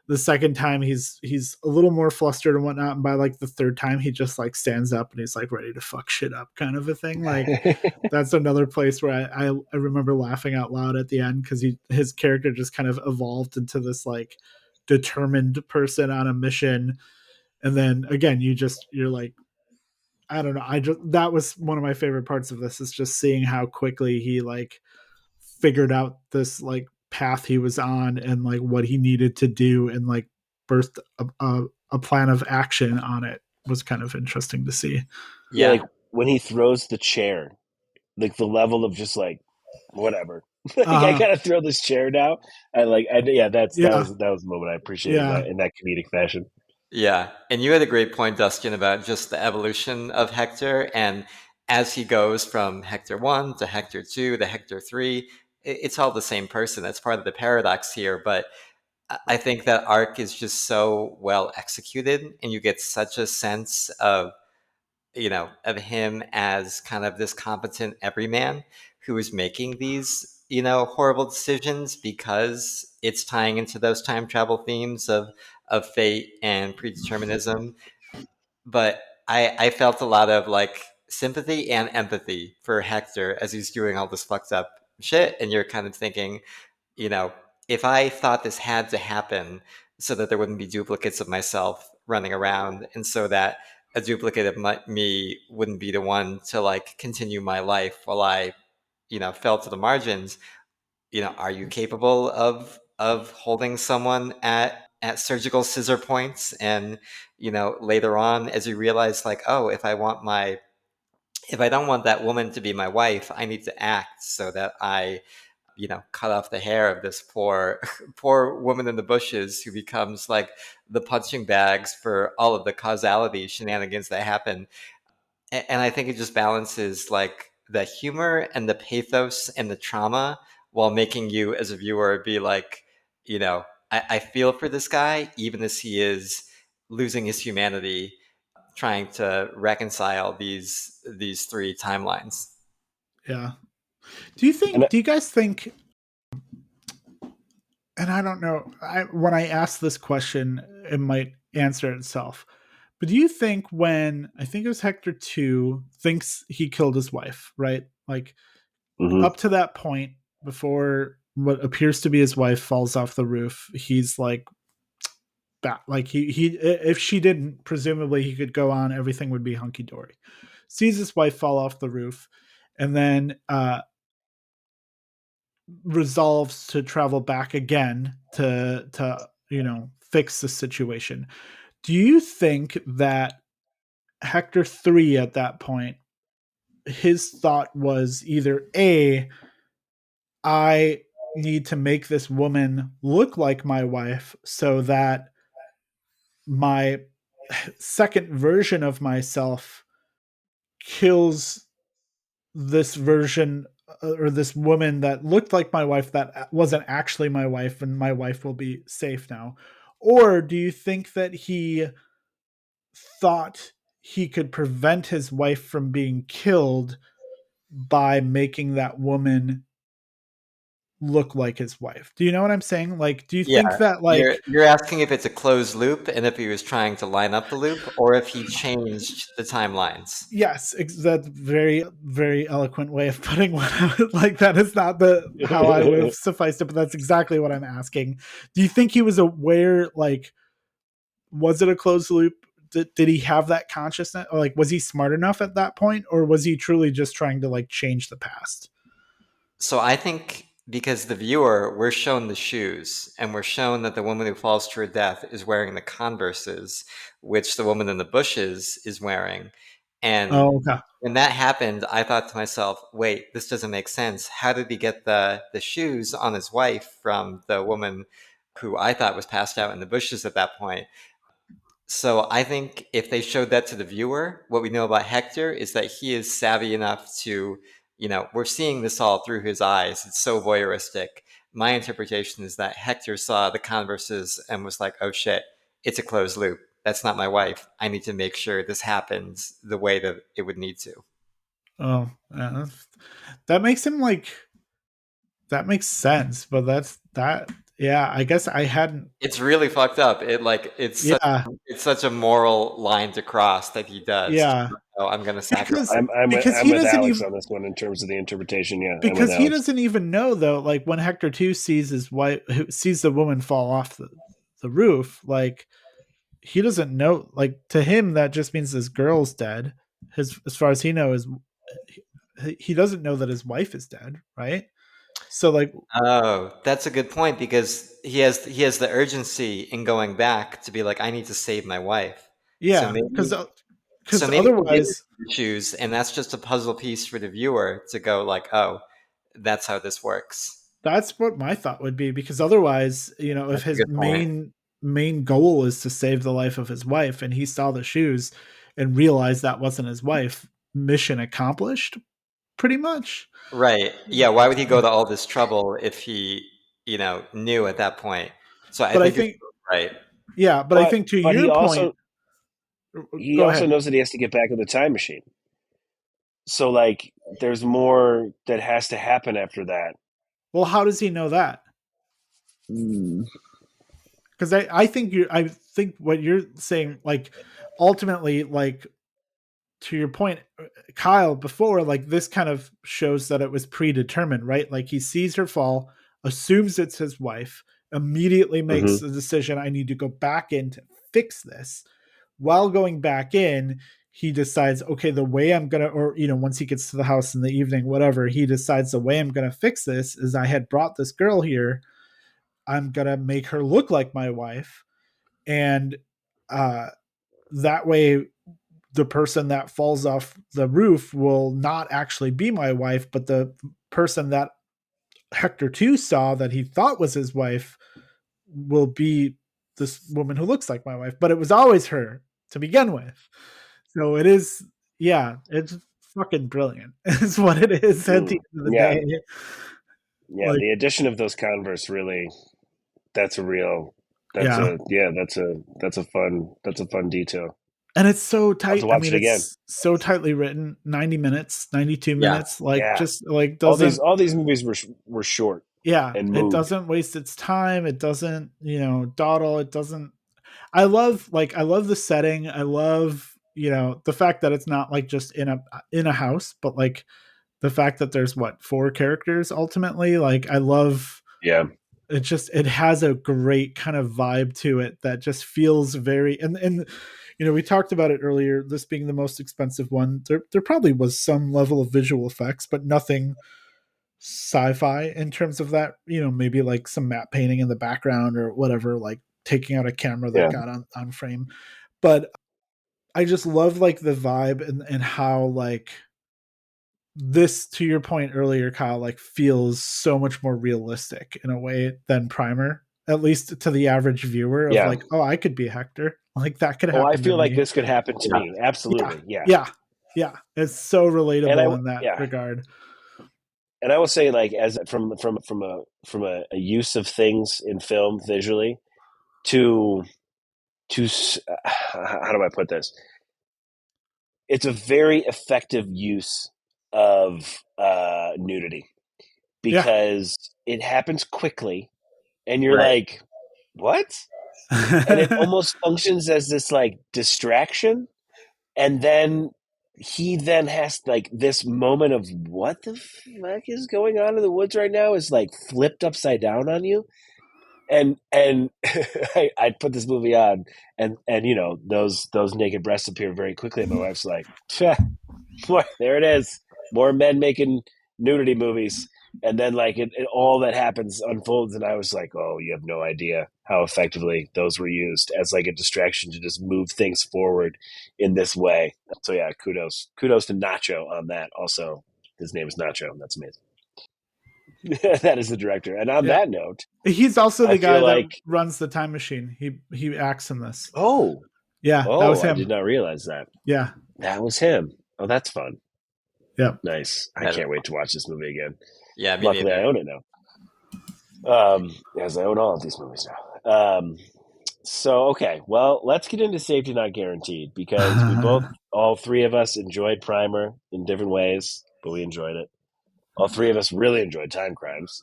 the second time he's a little more flustered and whatnot, and by like the third time he just like stands up and he's like ready to fuck shit up, kind of a thing. Like that's another place where I remember laughing out loud at the end because his character just kind of evolved into this like determined person on a mission, and then again you're like, I don't know, I just that was one of my favorite parts of this, is just seeing how quickly he like figured out this like path he was on and like what he needed to do, and like burst a plan of action on it was kind of interesting to see. Yeah, Yeah. like when he throws the chair, like the level of just like whatever. Like, I Uh gotta throw this chair now. Yeah, yeah, that was a moment I appreciated yeah, in that comedic fashion. Yeah, and you had a great point, Dustin, about just the evolution of Hector, and as he goes from Hector 1 to Hector 2 to Hector 3, it's all the same person. That's part of the paradox here, but I think that arc is just so well executed, and you get such a sense of, of him as kind of this competent everyman who is making these, horrible decisions because it's tying into those time travel themes of fate and predeterminism. But I felt a lot of like sympathy and empathy for Hector as he's doing all this fucked up shit, and you're kind of thinking, you know, if I thought this had to happen so that there wouldn't be duplicates of myself running around, and so that a duplicate of me wouldn't be the one to like continue my life while I, fell to the margins, are you capable of holding someone at surgical scissor points? And later on, as you realize, like, oh, if I don't want that woman to be my wife, I need to act so that I, cut off the hair of this poor poor woman in the bushes who becomes like the punching bags for all of the causality shenanigans that happen. And I think it just balances like the humor and the pathos and the trauma while making you as a viewer be like, I feel for this guy even as he is losing his humanity trying to reconcile these three timelines. yeah. And Do you guys think, and I don't know, when I ask this question, it might answer itself. But do you think when, I think it was Hector 2 thinks he killed his wife, right? Like mhm. up to that point, before what appears to be his wife falls off the roof, he's like, like he if she didn't, presumably he could go on, everything would be hunky dory. Sees his wife fall off the roof, and then resolves to travel back again to fix the situation. Do you think that Hector 3 at that point, his thought was either A, I need to make this woman look like my wife so that my second version of myself kills this version, or this woman that looked like my wife that wasn't actually my wife, and my wife will be safe now? Or do you think that he thought he could prevent his wife from being killed by making that woman look like his wife? Do you know what I'm saying? Like, do you Yeah, think that, you're like, you're asking if it's a closed loop and if he was trying to line up the loop or if he changed the timelines. yes, that's very, very eloquent way of putting what like, that is not the how I would have sufficed it, but that's exactly what I'm asking. Do you think he was aware, like, was it a closed loop? Did he have that consciousness? Or, like, was he smart enough at that point, or was he truly just trying to like change the past? So I think because the viewer, we're shown the shoes and we're shown that the woman who falls to her death is wearing the Converses, which the woman in the bushes is wearing. And Oh, okay. when that happened, I thought to myself, wait, this doesn't make sense. How did he get the shoes on his wife from the woman who I thought was passed out in the bushes at that point? So I think if they showed that to the viewer, what we know about Hector is that he is savvy enough to, we're seeing this all through his eyes. It's so voyeuristic. My interpretation is that Hector saw the Converses and was like, oh shit, it's a closed loop. That's not my wife. I need to make sure this happens the way that it would need to. Oh, yeah, that makes him like, that makes sense. But that's that. Yeah, I guess I hadn't. It's really fucked up. Yeah, It's such a moral line to cross that he does. yeah, Oh, I'm going to because sacrifice. I'm he with doesn't Alex even, on this one in terms of the interpretation. Yeah, I'm with because he Alex. doesn't even know though. Like when Hector 2 sees his wife, sees the woman fall off the roof, like he doesn't know. Like to him, that just means this girl's dead. His, as far as he knows, he doesn't know that his wife is dead, right? So like, Oh, that's a good point because he has the urgency in going back to be like, I need to save my wife. So yeah, maybe so because maybe he did otherwise, choose, and that's just a puzzle piece for the viewer to go like, oh, that's how this works. That's what my thought would be, because otherwise, if That's a his good point. main goal is to save the life of his wife and he saw the shoes and realized that wasn't his wife, mission accomplished pretty much. Right. Yeah. Why would he go to all this trouble if he, knew at that point? So I But I think you're think right. yeah, but I but think to but your point, he go also ahead. knows that he has to get back in the time machine. So like there's more that has to happen after that. Well, how does he know that? Mm. Because I think what you're saying, like, ultimately, like, to your point, Kyle, before, like, this kind of shows that it was predetermined, right? Like, he sees her fall, assumes it's his wife, immediately makes Hmm. the decision, I need to go back in to fix this. While going back in, he decides, okay, the way I'm gonna, or once he gets to the house in the evening, whatever, he decides the way I'm gonna fix this is, I had brought this girl here, I'm gonna make her look like my wife, and uh, that way the person that falls off the roof will not actually be my wife, but the person that Hector 2 saw that he thought was his wife will be this woman who looks like my wife, but it was always her to begin with. So it is, yeah, it's fucking brilliant. It's what it is at the Mm. end of the Yeah, day. yeah. Like, The addition of those Converse really, that's a real, yeah. that's a fun detail. And it's so I'll have tight. to I watch mean, it again. it's so tightly written, 90 minutes, 92 Yeah. minutes, like, Yeah, just like doesn't, all these movies were short yeah, and it moved. doesn't waste its time. It doesn't, dawdle. It doesn't. I love the setting. I love, the fact that it's not like just in a house, but like the fact that there's what, four characters ultimately. Like, I love Yeah, it. Just, it has a great kind of vibe to it that just feels very, and we talked about it earlier, this being the most expensive one. There probably was some level of visual effects, but nothing sci-fi in terms of that, maybe like some matte painting in the background or whatever, like taking out a camera that yeah, got on frame. But I just love, like, the vibe, and how, like, this, to your point earlier, Kyle, like, feels so much more realistic in a way than Primer, at least to the average viewer, of yeah. like, oh, I could be Hector, like, that could Oh, I happen to feel like me. this could happen to Yeah. me. Yeah, Absolutely, yeah. yeah, yeah, it's so And relatable in that regard. I will say, like, as from a use of things in film visually to how do I put this? It's a very effective use of nudity Yeah. because it happens quickly, and you're like, "What?" And it almost functions as this like distraction, and then he then has like this moment of what the fuck is going on in the woods right now is like flipped upside down on you, and I'd put this movie on, and those naked breasts appear very quickly, and my wife's like, boy, there it is, more men making nudity movies. And then like all that happens unfolds, and I was like, oh, you have no idea how effectively those were used as like a distraction to just move things forward in this way. So yeah, kudos to Nacho on that. Also, his name is Nacho. That's amazing. That is the director. And on Yeah, that note, he's also I the feel guy that like, runs the time machine. He acts in this. oh, Yeah, that oh, was I did him. not realize that. Yeah. That was him. Oh, that's fun. Yeah. Nice. I That is can't wait fun. to watch this movie again. Yeah, me Luckily, I neither. own it now. As I own all of these movies now. So okay, well, let's get into Safety Not Guaranteed because all three of us enjoyed Primer in different ways, but we enjoyed it. All three of us really enjoyed Time Crimes.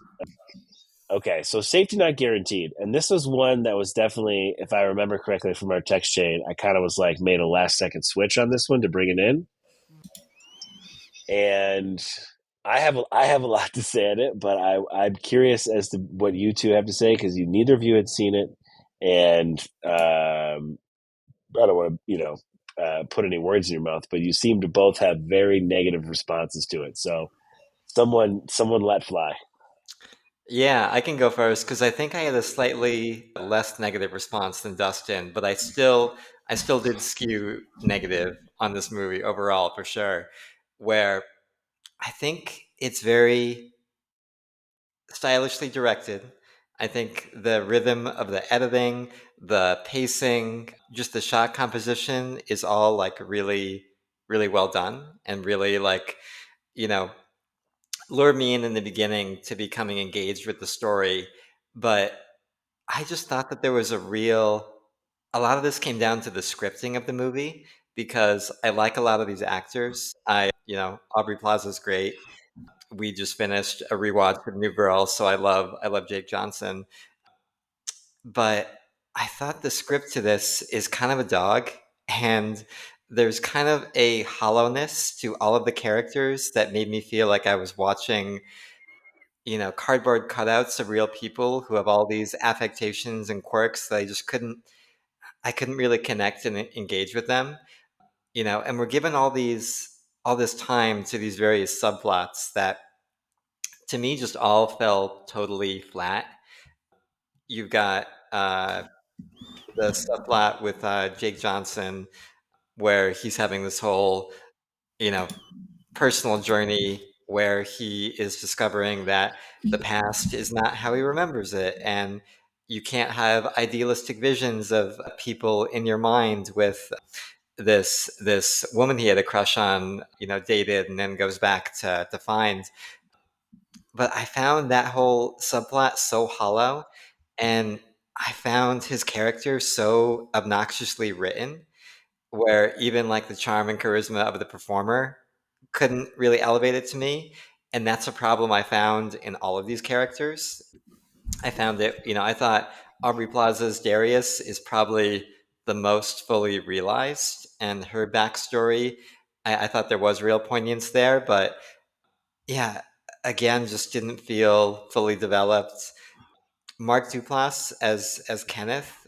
Okay, so Safety Not Guaranteed, and this was one that was definitely, if I remember correctly from our text chain, I kind of was like made a last second switch on this one to bring it in, and I have a lot to say on it, but I'm curious as to what you two have to say because you neither of you had seen it, and I don't want to put any words in your mouth, but you seem to both have very negative responses to it. So someone let fly. Yeah, I can go first because I think I had a slightly less negative response than Dustin, but I still did skew negative on this movie overall for sure. Where I think it's very stylishly directed. I think the rhythm of the editing, the pacing, just the shot composition is all like really, really well done and really like, you know, lured me in the beginning to becoming engaged with the story. But I just thought that there was a lot of this came down to the scripting of the movie because I like a lot of these actors. Aubrey Plaza's great. We just finished a rewatch of New Girl, so I love Jake Johnson. But I thought the script to this is kind of a dog, and there's kind of a hollowness to all of the characters that made me feel like I was watching, cardboard cutouts of real people who have all these affectations and quirks that I couldn't really connect and engage with them, and we're given all this time to these various subplots that to me just all fell totally flat. You've got the subplot with Jake Johnson where he's having this whole, you know, personal journey where he is discovering that the past is not how he remembers it, and you can't have idealistic visions of people in your mind with this woman he had a crush on, dated and then goes back to find. But I found that whole subplot so hollow, and I found his character so obnoxiously written, where even like the charm and charisma of the performer couldn't really elevate it to me. And that's a problem I found in all of these characters. I found it, I thought Aubrey Plaza's Darius is probably the most fully realized, and her backstory, I thought there was real poignance there, but yeah, again, just didn't feel fully developed. Mark Duplass as Kenneth.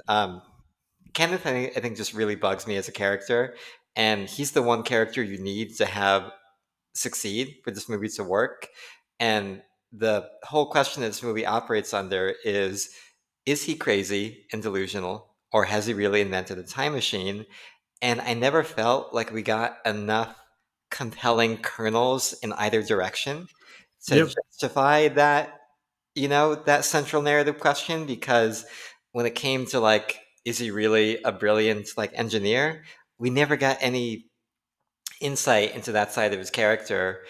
Kenneth, I think, just really bugs me as a character, and he's the one character you need to have succeed for this movie to work. And the whole question that this movie operates under is he crazy and delusional, or has he really invented a time machine? And I never felt like we got enough compelling kernels in either direction to Yep. justify that, that central narrative question. Because when it came to like, is he really a brilliant like engineer? We never got any insight into that side of his character.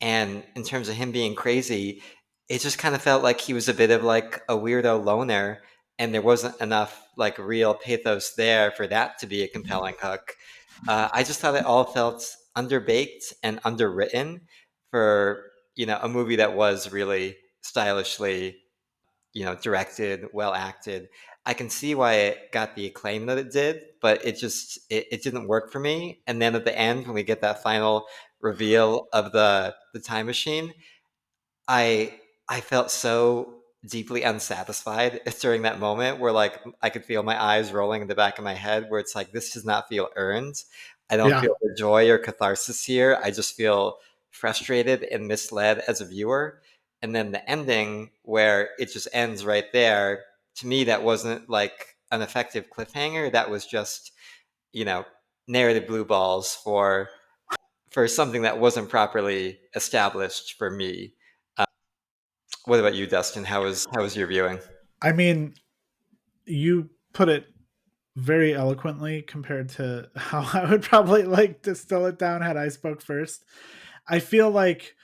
And in terms of him being crazy, it just kind of felt like he was a bit of like a weirdo loner, and there wasn't enough like real pathos there for that to be a compelling hook. I just thought it all felt underbaked and underwritten for a movie that was really stylishly directed, well acted. I can see why it got the acclaim that it did, but it didn't work for me. And then at the end, when we get that final reveal of the time machine, I I felt so deeply unsatisfied during that moment where like I could feel my eyes rolling in the back of my head where it's like this does not feel earned. I don't Yeah. feel the joy or catharsis here. I just feel frustrated and misled as a viewer. And then the ending where it just ends right there, to me that wasn't like an effective cliffhanger. That was just, you know, narrative blue balls for something that wasn't properly established for me. What about you, Dustin? How was your viewing? I mean, you put it very eloquently compared to how I would probably like distill it down had I spoke first. I feel like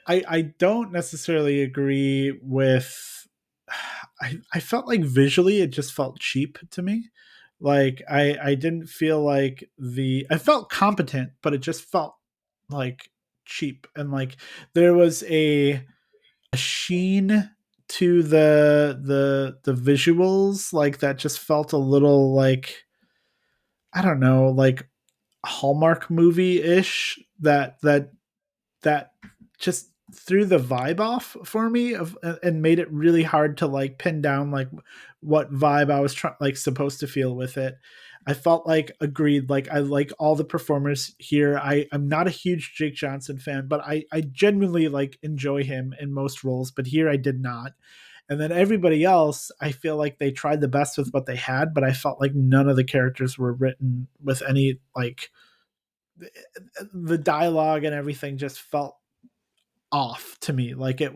I don't necessarily agree with I felt like visually it just felt cheap to me. Like I didn't feel like I felt competent, but it just felt like cheap, and like there was a sheen to the visuals like that just felt a little like I don't know, like Hallmark movie ish that just threw the vibe off for me of and made it really hard to like pin down like what vibe I was trying like supposed to feel with it. I felt like agreed, like I like all the performers here. I'm not a huge Jake Johnson fan, but I genuinely like enjoy him in most roles, but here I did not. And then everybody else, I feel like they tried the best with what they had, but I felt like none of the characters were written with any like the dialogue and everything just felt off to me. Like it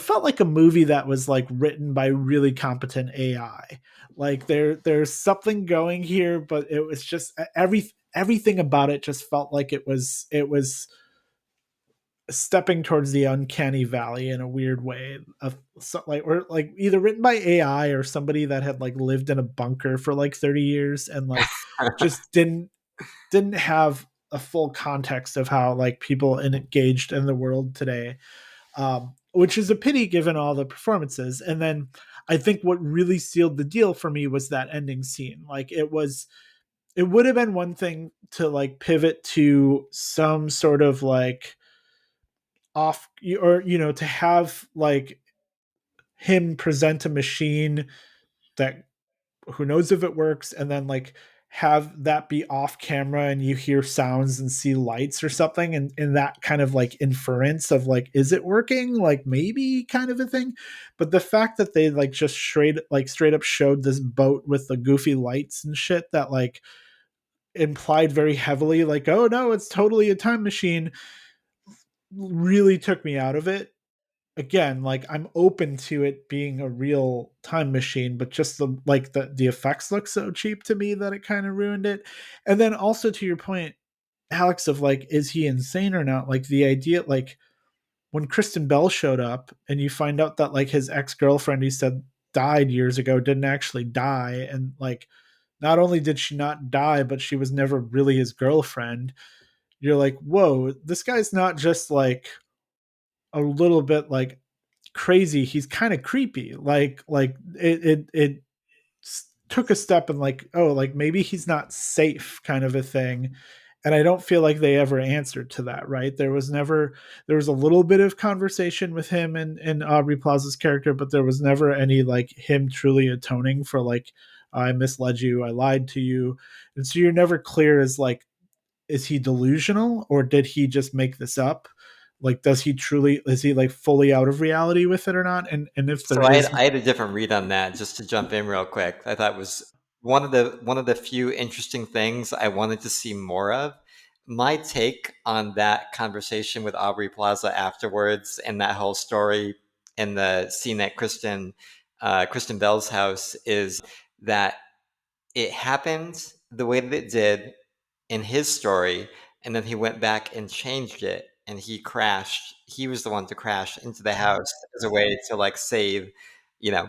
felt like a movie that was like written by really competent AI. Like there's something going here, but it was just everything about it just felt like it was stepping towards the uncanny valley in a weird way of like, or like either written by AI or somebody that had like lived in a bunker for like 30 years and like just didn't have a full context of how like people engaged in the world today, which is a pity given all the performances. And then I think what really sealed the deal for me was that ending scene. Like it would have been one thing to like pivot to some sort of like off, or to have like him present a machine that who knows if it works, and then like have that be off camera and you hear sounds and see lights or something, and in that kind of like inference of like, is it working, like maybe kind of a thing. But the fact that they like just straight up showed this boat with the goofy lights and shit that like implied very heavily like, oh no, it's totally a time machine, really took me out of it. Again, like I'm open to it being a real time machine, but just the effects look so cheap to me that it kind of ruined it. And then also to your point, Alex, of like, is he insane or not? Like the idea, like when Kristen Bell showed up and you find out that like his ex-girlfriend he said died years ago didn't actually die, and like not only did she not die, but she was never really his girlfriend. You're like, whoa, this guy's not just like a little bit like crazy, he's kind of creepy. Like it took a step and like, oh, like maybe he's not safe kind of a thing. And I don't feel like they ever answered to that, right? There was a little bit of conversation with him and Aubrey Plaza's character, but there was never any like him truly atoning for like, I misled you, I lied to you. And so you're never clear as like, is he delusional or did he just make this up? Like, does he truly, is he like fully out of reality with it or not? And if there So I had, is, I had a different read on that. Just to jump in real quick, I thought it was one of the few interesting things I wanted to see more of. My take on that conversation with Aubrey Plaza afterwards, and that whole story, and the scene at Kristen Bell's house, is that it happened the way that it did in his story, and then he went back and changed it, and he crashed. He was the one to crash into the house as a way to like save, you know,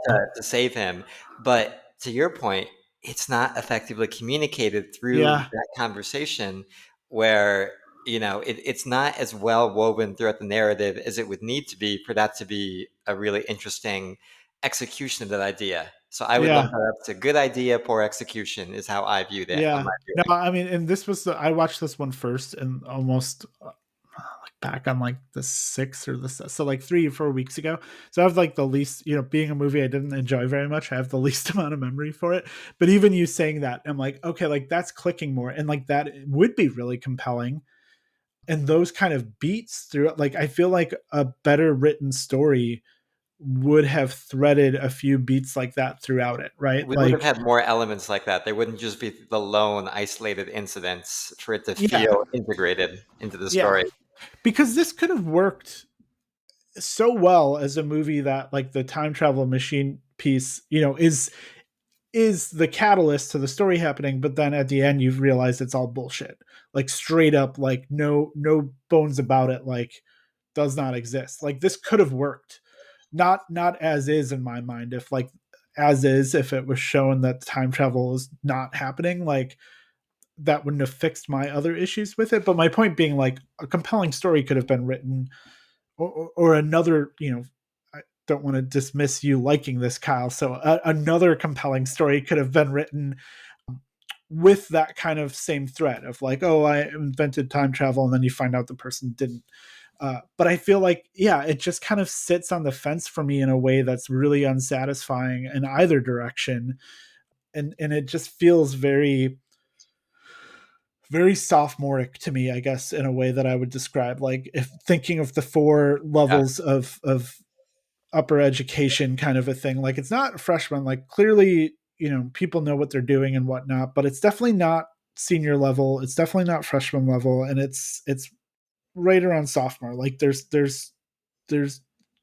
to save him. But to your point, it's not effectively communicated through yeah, that conversation, where it's not as well woven throughout the narrative as it would need to be for that to be a really interesting execution of that idea. So I would lump yeah, that up to good idea, poor execution is how I viewed it on yeah. my No, viewing. I mean, and this was I watched this one first and almost like back on like the sixth or so like 3 or 4 weeks ago. So I have like the least, being a movie I didn't enjoy very much, I have the least amount of memory for it. But even you saying that, I'm like, okay, like that's clicking more, and like that would be really compelling. And those kind of beats through it, like I feel like a better written story would have threaded a few beats like that throughout it, right? We would have Like, had more elements like that. There wouldn't just be the lone isolated incidents for it to yeah, feel integrated into the yeah, story. because this could have worked so well as a movie that like the time travel machine piece, is the catalyst to the story happening, but then at the end you've realized it's all bullshit. Like straight up, like no bones about it, like does not exist. Like this could have worked. Not as is in my mind. If like as is, if it was shown that time travel is not happening, like that wouldn't have fixed my other issues with it. But my point being, like a compelling story could have been written, or another, I don't want to dismiss you liking this, Kyle. So another compelling story could have been written with that kind of same thread of like, oh, I invented time travel, and then you find out the person didn't. But I feel like, yeah, it just kind of sits on the fence for me in a way that's really unsatisfying in either direction, and it just feels very very sophomoric to me, I guess, in a way that I would describe. Like if thinking of the four Yeah. levels of upper education kind of a thing, like it's not freshman. Like clearly, people know what they're doing and whatnot, but it's definitely not senior level. It's definitely not freshman level, and it's right around sophomore. Like there's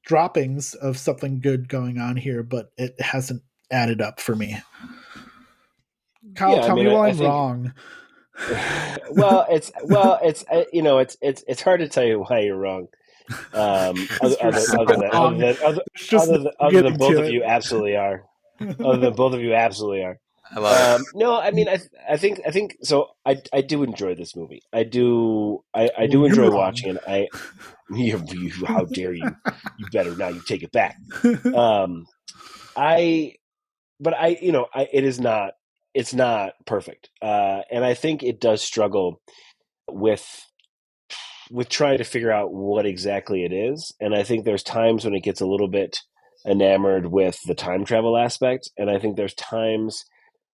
droppings of something good going on here, but it hasn't added up for me. Kyle, Yeah, I tell mean, me why I I'm think wrong. it's hard to tell you why you're wrong. Because you're so wrong. There's just no Other than getting both to of you absolutely are. Other than both of you absolutely are. I love it. No, I mean, I think so. I do enjoy this movie. I Well, do you're enjoy wrong. watching it. How dare you? You better now. You take it back. Um, I, but I, it is not. It's not perfect, and I think it does struggle with trying to figure out what exactly it is. And I think there's times when it gets a little bit enamored with the time travel aspect, and I think there's times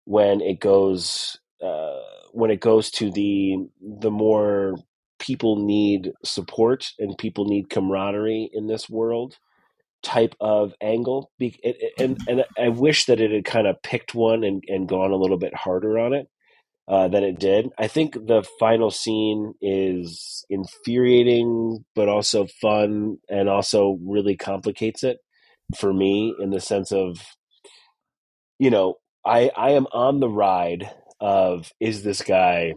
when it goes to the more people need support and people need camaraderie in this world type of angle. And I wish that it had kind of picked one and gone a little bit harder on it than it did. I think the final scene is infuriating, but also fun, and also really complicates it for me in the sense of, I am on the ride of, is this guy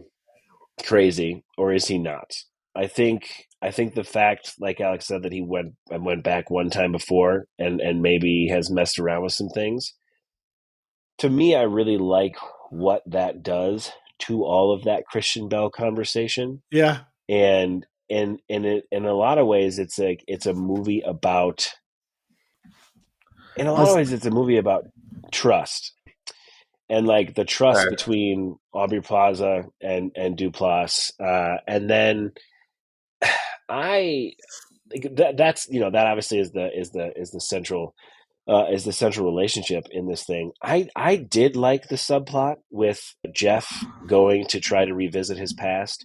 crazy or is he not? I think the fact, like Alex said, that he went back one time before and maybe has messed around with some things. To me, I really like what that does to all of that Christian Bell conversation. Yeah. And in a lot of ways, it's a movie about in a I lot of was, ways it's a movie about trust, and like the trust Right. between Aubrey Plaza and Duplass, and then I that's that obviously is the central relationship in this thing. I did like the subplot with Jeff going to try to revisit his past,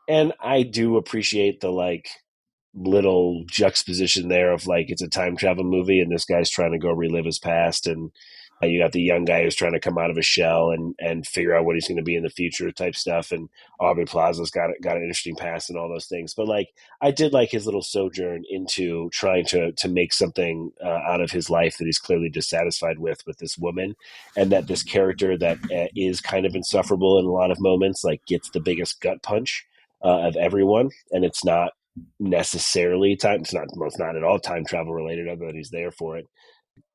and I do appreciate the like little juxtaposition there of like it's a time travel movie and this guy's trying to go relive his past, and you got the young guy who's trying to come out of his shell and figure out what he's going to be in the future type stuff, and Aubrey Plaza's got an interesting past and all those things. But like I did like his little sojourn into trying to make something out of his life that he's clearly dissatisfied with this woman, and that this character that is kind of insufferable in a lot of moments like gets the biggest gut punch of everyone, and it's not necessarily time. It's not at all time travel related, other than he's there for it.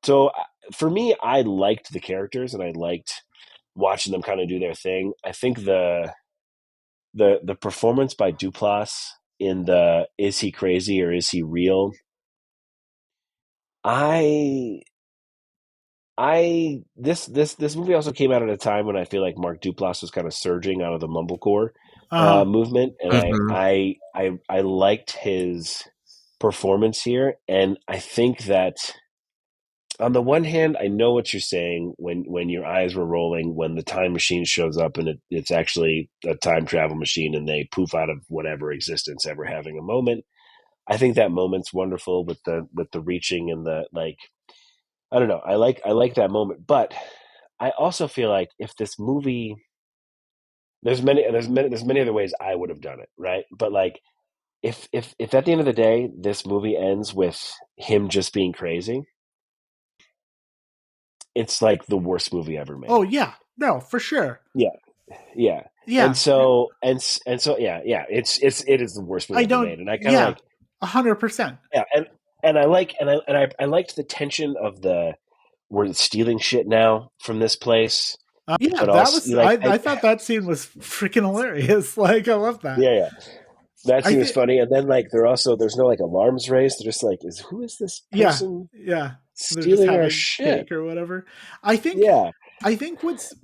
So for me, I liked the characters and I liked watching them kind of do their thing. I think the performance by Duplass in the is he crazy or is he real? I this movie also came out at a time when I feel like Mark Duplass was kind of surging out of the mumblecore uh-huh. movement, and Mhm. I liked his performance here, and I think that on the one hand, I know what you're saying when your eyes were rolling when the time machine shows up and it's actually a time travel machine and they poof out of whatever existence ever having a moment. I think that moment's wonderful with the reaching and the like. I don't know. I like that moment, but I also feel like if this movie there's many other ways I would have done it, right? But like if at the end of the day this movie ends with him just being crazy, it's like the worst movie ever Oh made. yeah, no, for sure. Yeah, yeah. Yeah, And so yeah, it is the worst movie I ever don't. made. And I kind of Yeah, like 100%. yeah, and I liked the tension of the we're stealing shit now from this place, Yeah, but that also was. like I thought that scene was freaking hilarious. Like I love that. yeah, yeah. That I scene was think. funny, and then like there's no like alarms raised. They're just like, who is this Yeah, person yeah. They're just stealing our having shit? cake or whatever. I think. Yeah, I think what's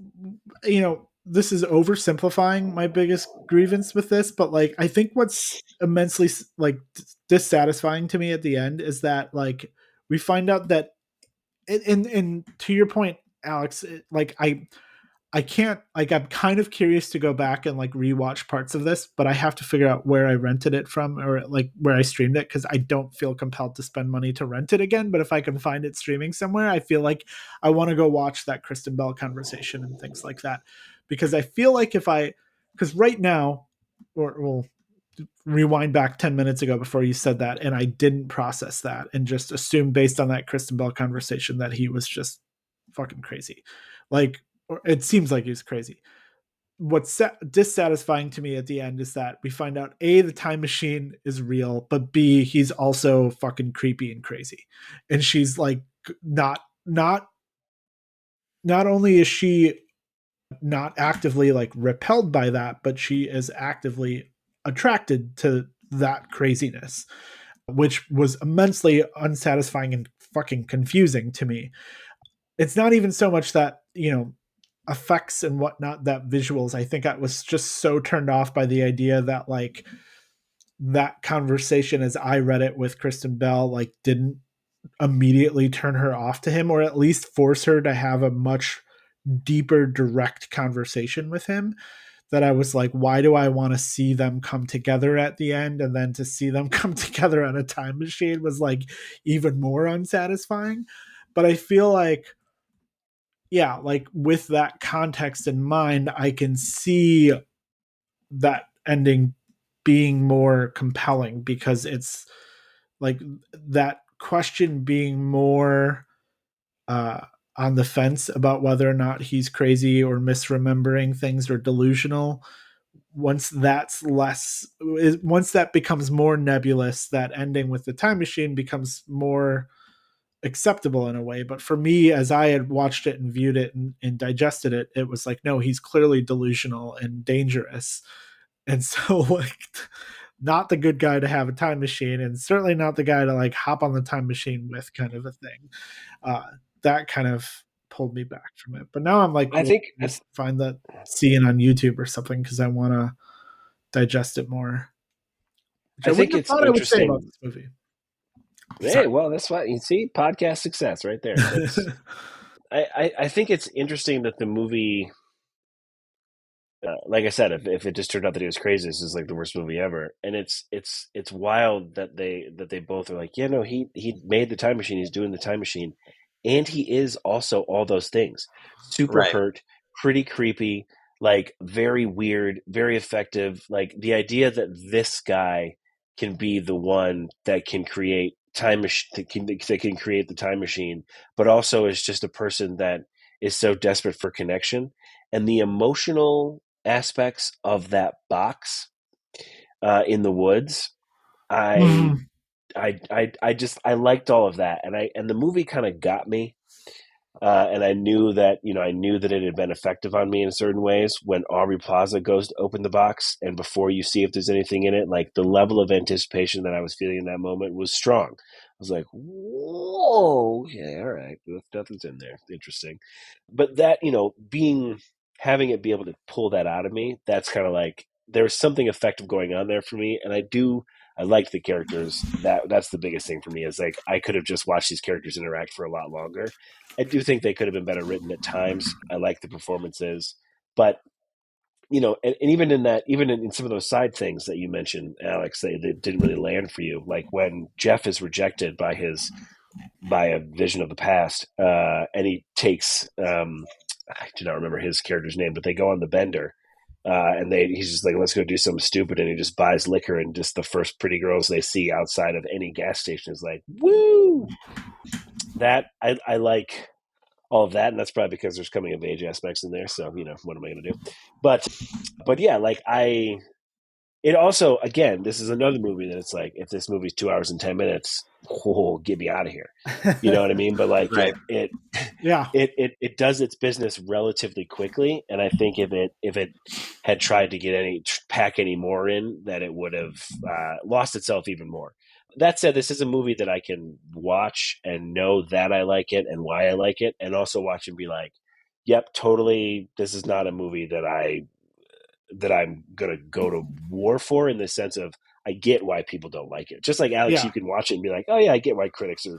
this is oversimplifying my biggest grievance with this, but like I think what's immensely like dissatisfying to me at the end is that like we find out that and to your point, Alex, like I can't like I'm kind of curious to go back and like rewatch parts of this, but I have to figure out where I rented it from or like where I streamed it because I don't feel compelled to spend money to rent it again. But if I can find it streaming somewhere, I feel like I want to go watch that Kristen Bell conversation and things like that. Because I feel like if I because right now, or well, rewind back 10 minutes ago before you said that, and I didn't process that and just assumed based on that Kristen Bell conversation that he was just fucking crazy. Like, it seems like he's crazy. What's dissatisfying to me at the end is that we find out A, the time machine is real, but B, he's also fucking creepy and crazy. And she's like not only is she not actively like repelled by that, but she is actively attracted to that craziness, which was immensely unsatisfying and fucking confusing to me. It's not even so much that, effects and whatnot, that visuals. I think I was just so turned off by the idea that like that conversation as I read it with Kristen Bell like didn't immediately turn her off to him, or at least force her to have a much deeper direct conversation with him. That I was like, why do I want to see them come together at the end? And then to see them come together on a time machine was like even more unsatisfying. But I feel like, yeah, like with that context in mind, I can see that ending being more compelling because it's like that question being more uh, on the fence about whether or not he's crazy or misremembering things or delusional. Once that becomes more nebulous, that ending with the time machine becomes more acceptable in a way. But for me, as I had watched it and viewed it and digested it, it was like, no, he's clearly delusional and dangerous. And so like not the good guy to have a time machine, and certainly not the guy to like hop on the time machine with, kind of a thing. uh that kind of pulled me back from it. But now I'm like, I well, think just find that scene on YouTube or something because I want to digest it more, which I I wouldn't think have it's thought I would say about interesting. this movie. Hey, Sorry. well, that's why you see podcast success right there. That's I think it's interesting that the movie, like I said, if it just turned out that he was crazy, this is like the worst movie ever. And it's wild that they both are like, yeah, no, he made the time machine, he's doing the time machine, and he is also all those things. Super Right. hurt, pretty creepy, like very weird, very effective. Like the idea that this guy can be the one that can create time machine that can create the time machine, but also is just a person that is so desperate for connection and the emotional aspects of that box in the woods. I, Mhm. I liked all of that, and the movie kind of got me. And I knew that it had been effective on me in certain ways. When Aubrey Plaza goes to open the box, and before you see if there's anything in it, like the level of anticipation that I was feeling in that moment was strong. I was like, "Whoa, yeah, all right, nothing's in there. Interesting." But that, being having it be able to pull that out of me, that's kind of like there's something effective going on there for me, and I like the characters. That's the biggest thing for me is like I could have just watched these characters interact for a lot longer. I do think they could have been better written at times. I like the performances, but and even in that, even in some of those side things that you mentioned, Alex, they didn't really land for you. Like when Jeff is rejected by a vision of the past, and he takes I do not remember his character's name, but they go on the bender. And he's just like, let's go do something stupid. And he just buys liquor. And just the first pretty girls they see outside of any gas station is like, woo! That I like all of that. And that's probably because there's coming of age aspects in there. So, what am I going to do? But yeah, like it also, again, this is another movie that it's like, if this movie's 2 hours and 10 minutes, oh, get me out of here. You know what I mean? But like Right. Yeah. it does its business relatively quickly, and I think if it had tried to get pack any more in, that it would have lost itself even more. That said, this is a movie that I can watch and know that I like it and why I like it, and also watch and be like, "Yep, totally. This is not a movie that I'm gonna go to war for." In the sense of, I get why people don't like it. Just like Alex, Yeah. you can watch it and be like, "Oh yeah, I get why critics are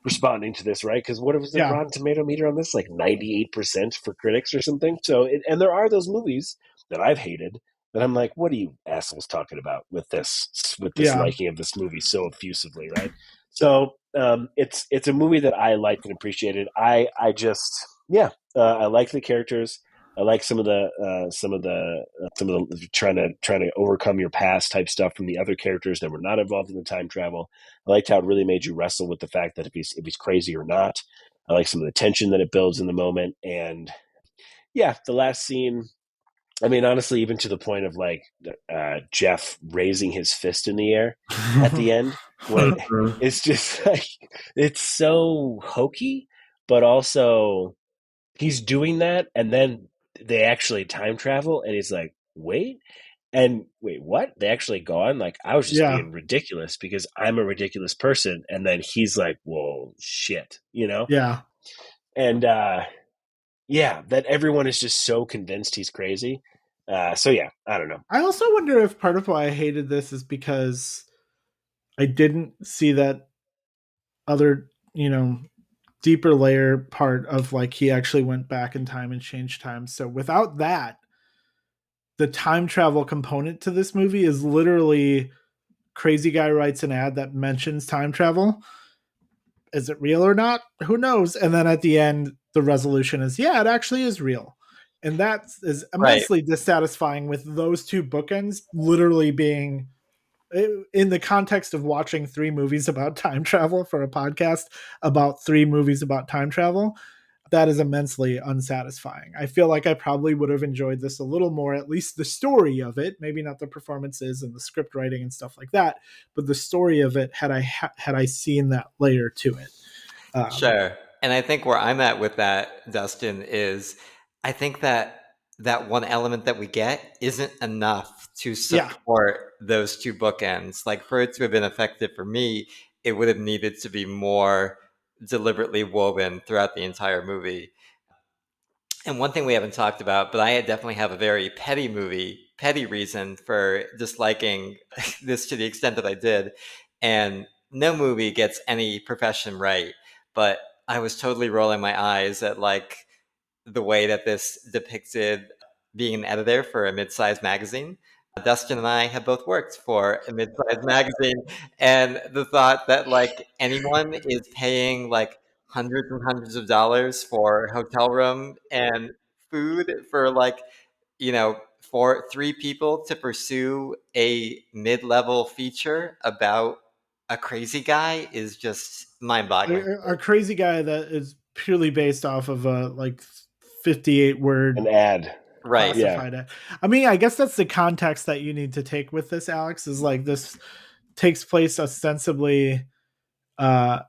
responding to this," right? Because what was the Yeah. Rotten Tomato meter on this? Like 98% for critics or something. So, and there are those movies that I've hated that I'm like, what are you assholes talking about with this Yeah. liking of this movie so effusively, right? So, it's a movie that I liked and appreciated. I just, yeah, I like the characters. I like some of the trying to overcome your past type stuff from the other characters that were not involved in the time travel. I liked how it really made you wrestle with the fact that if he's crazy or not. I like some of the tension that it builds in the moment, and yeah, the last scene. I mean, honestly, even to the point of like Jeff raising his fist in the air at the end, when it's just like it's so hokey, but also he's doing that, and then they actually time travel, and he's like, wait, what? They actually gone? Like, I was just Yeah, being ridiculous because I'm a ridiculous person, and then he's like, whoa, shit, you know? yeah. And yeah, that everyone is just so convinced he's crazy. So yeah, I don't know. I also wonder if part of why I hated this is because I didn't see that other, deeper layer part of like he actually went back in time and changed time. So without that, the time travel component to this movie is literally crazy guy writes an ad that mentions time travel. Is it real or not? Who knows? And then at the end, the resolution is, yeah, it actually is real. And that is Right. immensely dissatisfying with those two bookends literally being in the context of watching three movies about time travel for a podcast about three movies about time travel. That is immensely unsatisfying. I feel like I probably would have enjoyed this a little more, at least the story of it, maybe not the performances and the script writing and stuff like that, but the story of it had I seen that layer to it. Sure. And I think where I'm at with that, Dustin, is I think that that one element that we get isn't enough to Yeah, support those two bookends. Like for it to have been effective for me, it would have needed to be more deliberately woven throughout the entire movie. And one thing we haven't talked about, but I definitely have a very petty reason for disliking this to the extent that I did. And no movie gets any profession right, but I was totally rolling my eyes at like the way that this depicted being an editor for a mid-sized magazine. Dustin and I have both worked for a mid-sized magazine, and the thought that like anyone is paying like hundreds and hundreds of dollars for a hotel room and food for like for three people to pursue a mid-level feature about a crazy guy is just mind-boggling. a crazy guy that is purely based off of a like 58 An word ad, Right. yeah, classified. I mean, I guess that's the context that you need to take with this, Alex, is like this takes place ostensibly uh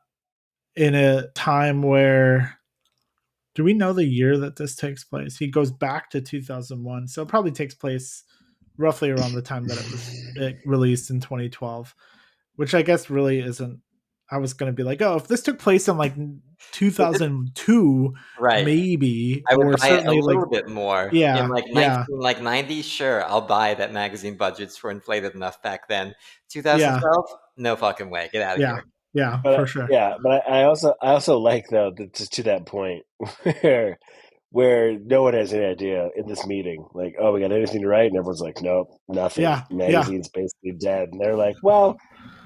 in a time where, do we know the year that this takes place? He goes back to 2001, so it probably takes place roughly around the time that it released in 2012, which I guess really isn't. I was going to be like, oh, if this took place in like But this, 2002, right. maybe, I would or buy it a certainly like, little bit more in yeah, like yeah, 90. Sure, I'll buy that magazine budgets were inflated enough back then. yeah, 2012? No fucking way. Get out of yeah, here. yeah, for but sure. yeah, but I also like though to that point where no one has any idea in this meeting, like, oh, we got anything to write, and everyone's like, nope, nothing. Yeah, yeah, Magazine's basically dead, and they're like, well,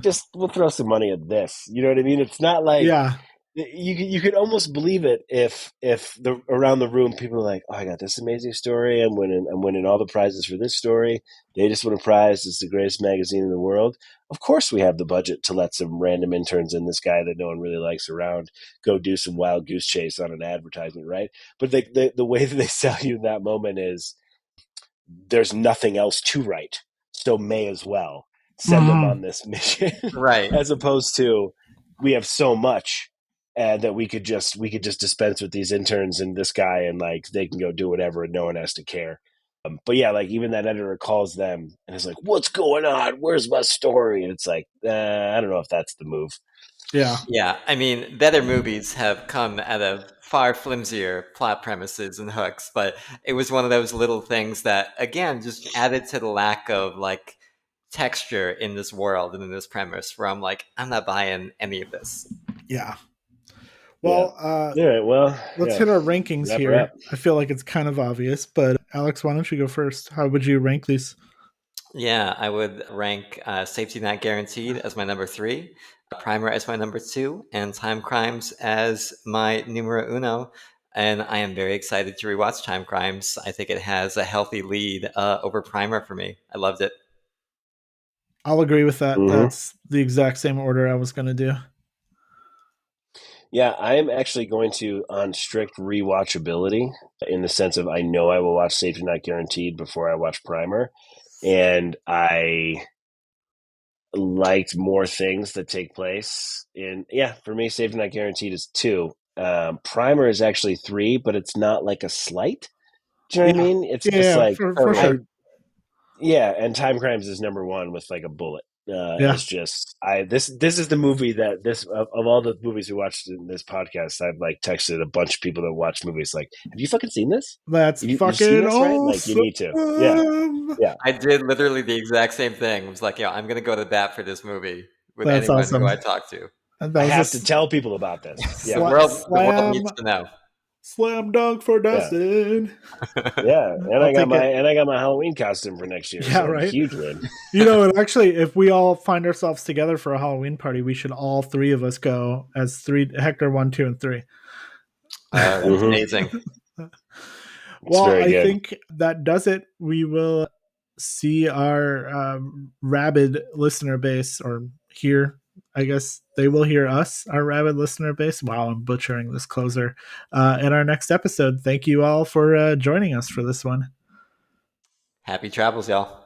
just we'll throw some money at this. You know what I mean? It's not like yeah. you could almost believe it if the around the room people are like, oh, I got this amazing story. I'm winning all the prizes for this story. They just won a prize. It's the greatest magazine in the world. Of course, we have the budget to let some random interns and this guy that no one really likes around go do some wild goose chase on an advertisement, right? But the way that they sell you in that moment is there's nothing else to write, so may as well send them on Mhm. this mission, Right. as opposed to we have so much and that we could just dispense with these interns and this guy and like they can go do whatever and no one has to care. But yeah, like even that editor calls them and is like, "What's going on? Where's my story?" And it's like, I don't know if that's the move. Yeah, Yeah, I mean, better movies have come out of far flimsier plot premises and hooks, but it was one of those little things that, again, just added to the lack of like texture in this world and in this premise where I'm like, I'm not buying any of this. yeah. Yeah. Well, All right. Well, let's yeah. hit our rankings Wrap her up. here. I feel like it's kind of obvious, but Alex, why don't you go first? How would you rank these? Yeah, I would rank Safety Not Guaranteed as my number three, Primer as my number two, and Time Crimes as my numero uno. and I am very excited to rewatch Time Crimes. I think it has a healthy lead over Primer for me. I loved it. I'll agree with that. Mm-hmm. That's the exact same order I was going to do. Yeah, I am actually going to on strict rewatchability in the sense of I know I will watch Safety Not Guaranteed before I watch Primer, and I liked more things that take place in. Yeah, for me, Safety Not Guaranteed is 2. Primer is actually 3, but it's not like a slight. Do you know what I Yeah. mean? It's just Yeah, like for Totally. sure. yeah, and Time Crimes is number 1 with like a bullet. Yeah. It's just this is the movie that this of all the movies we watched in this podcast, I've like texted a bunch of people that watch movies like, have you fucking seen this? That's You've seen fucking this, right? Like you awesome. need to. Yeah, yeah. I did literally the exact same thing. I was like, I'm going to go to bat for this movie with That's anyone who awesome. I talk to. And that I was a have to tell people about this. The Yeah, world needs to know. slam dunk for yeah, Dustin. yeah. And I'll I got take it. my Halloween costume for next year, Yeah, so right. huge win. And actually, if we all find ourselves together for a Halloween party, we should all three of us go as three Hector 1, 2, and 3. That's Mm-hmm. amazing. It's Well, very I good. think that does it. We will see our rabid listener base, or hear, I guess they will hear us, our rabid listener base. Wow, I'm butchering this closer. In our next episode. Thank you all for joining us for this one. Happy travels, y'all.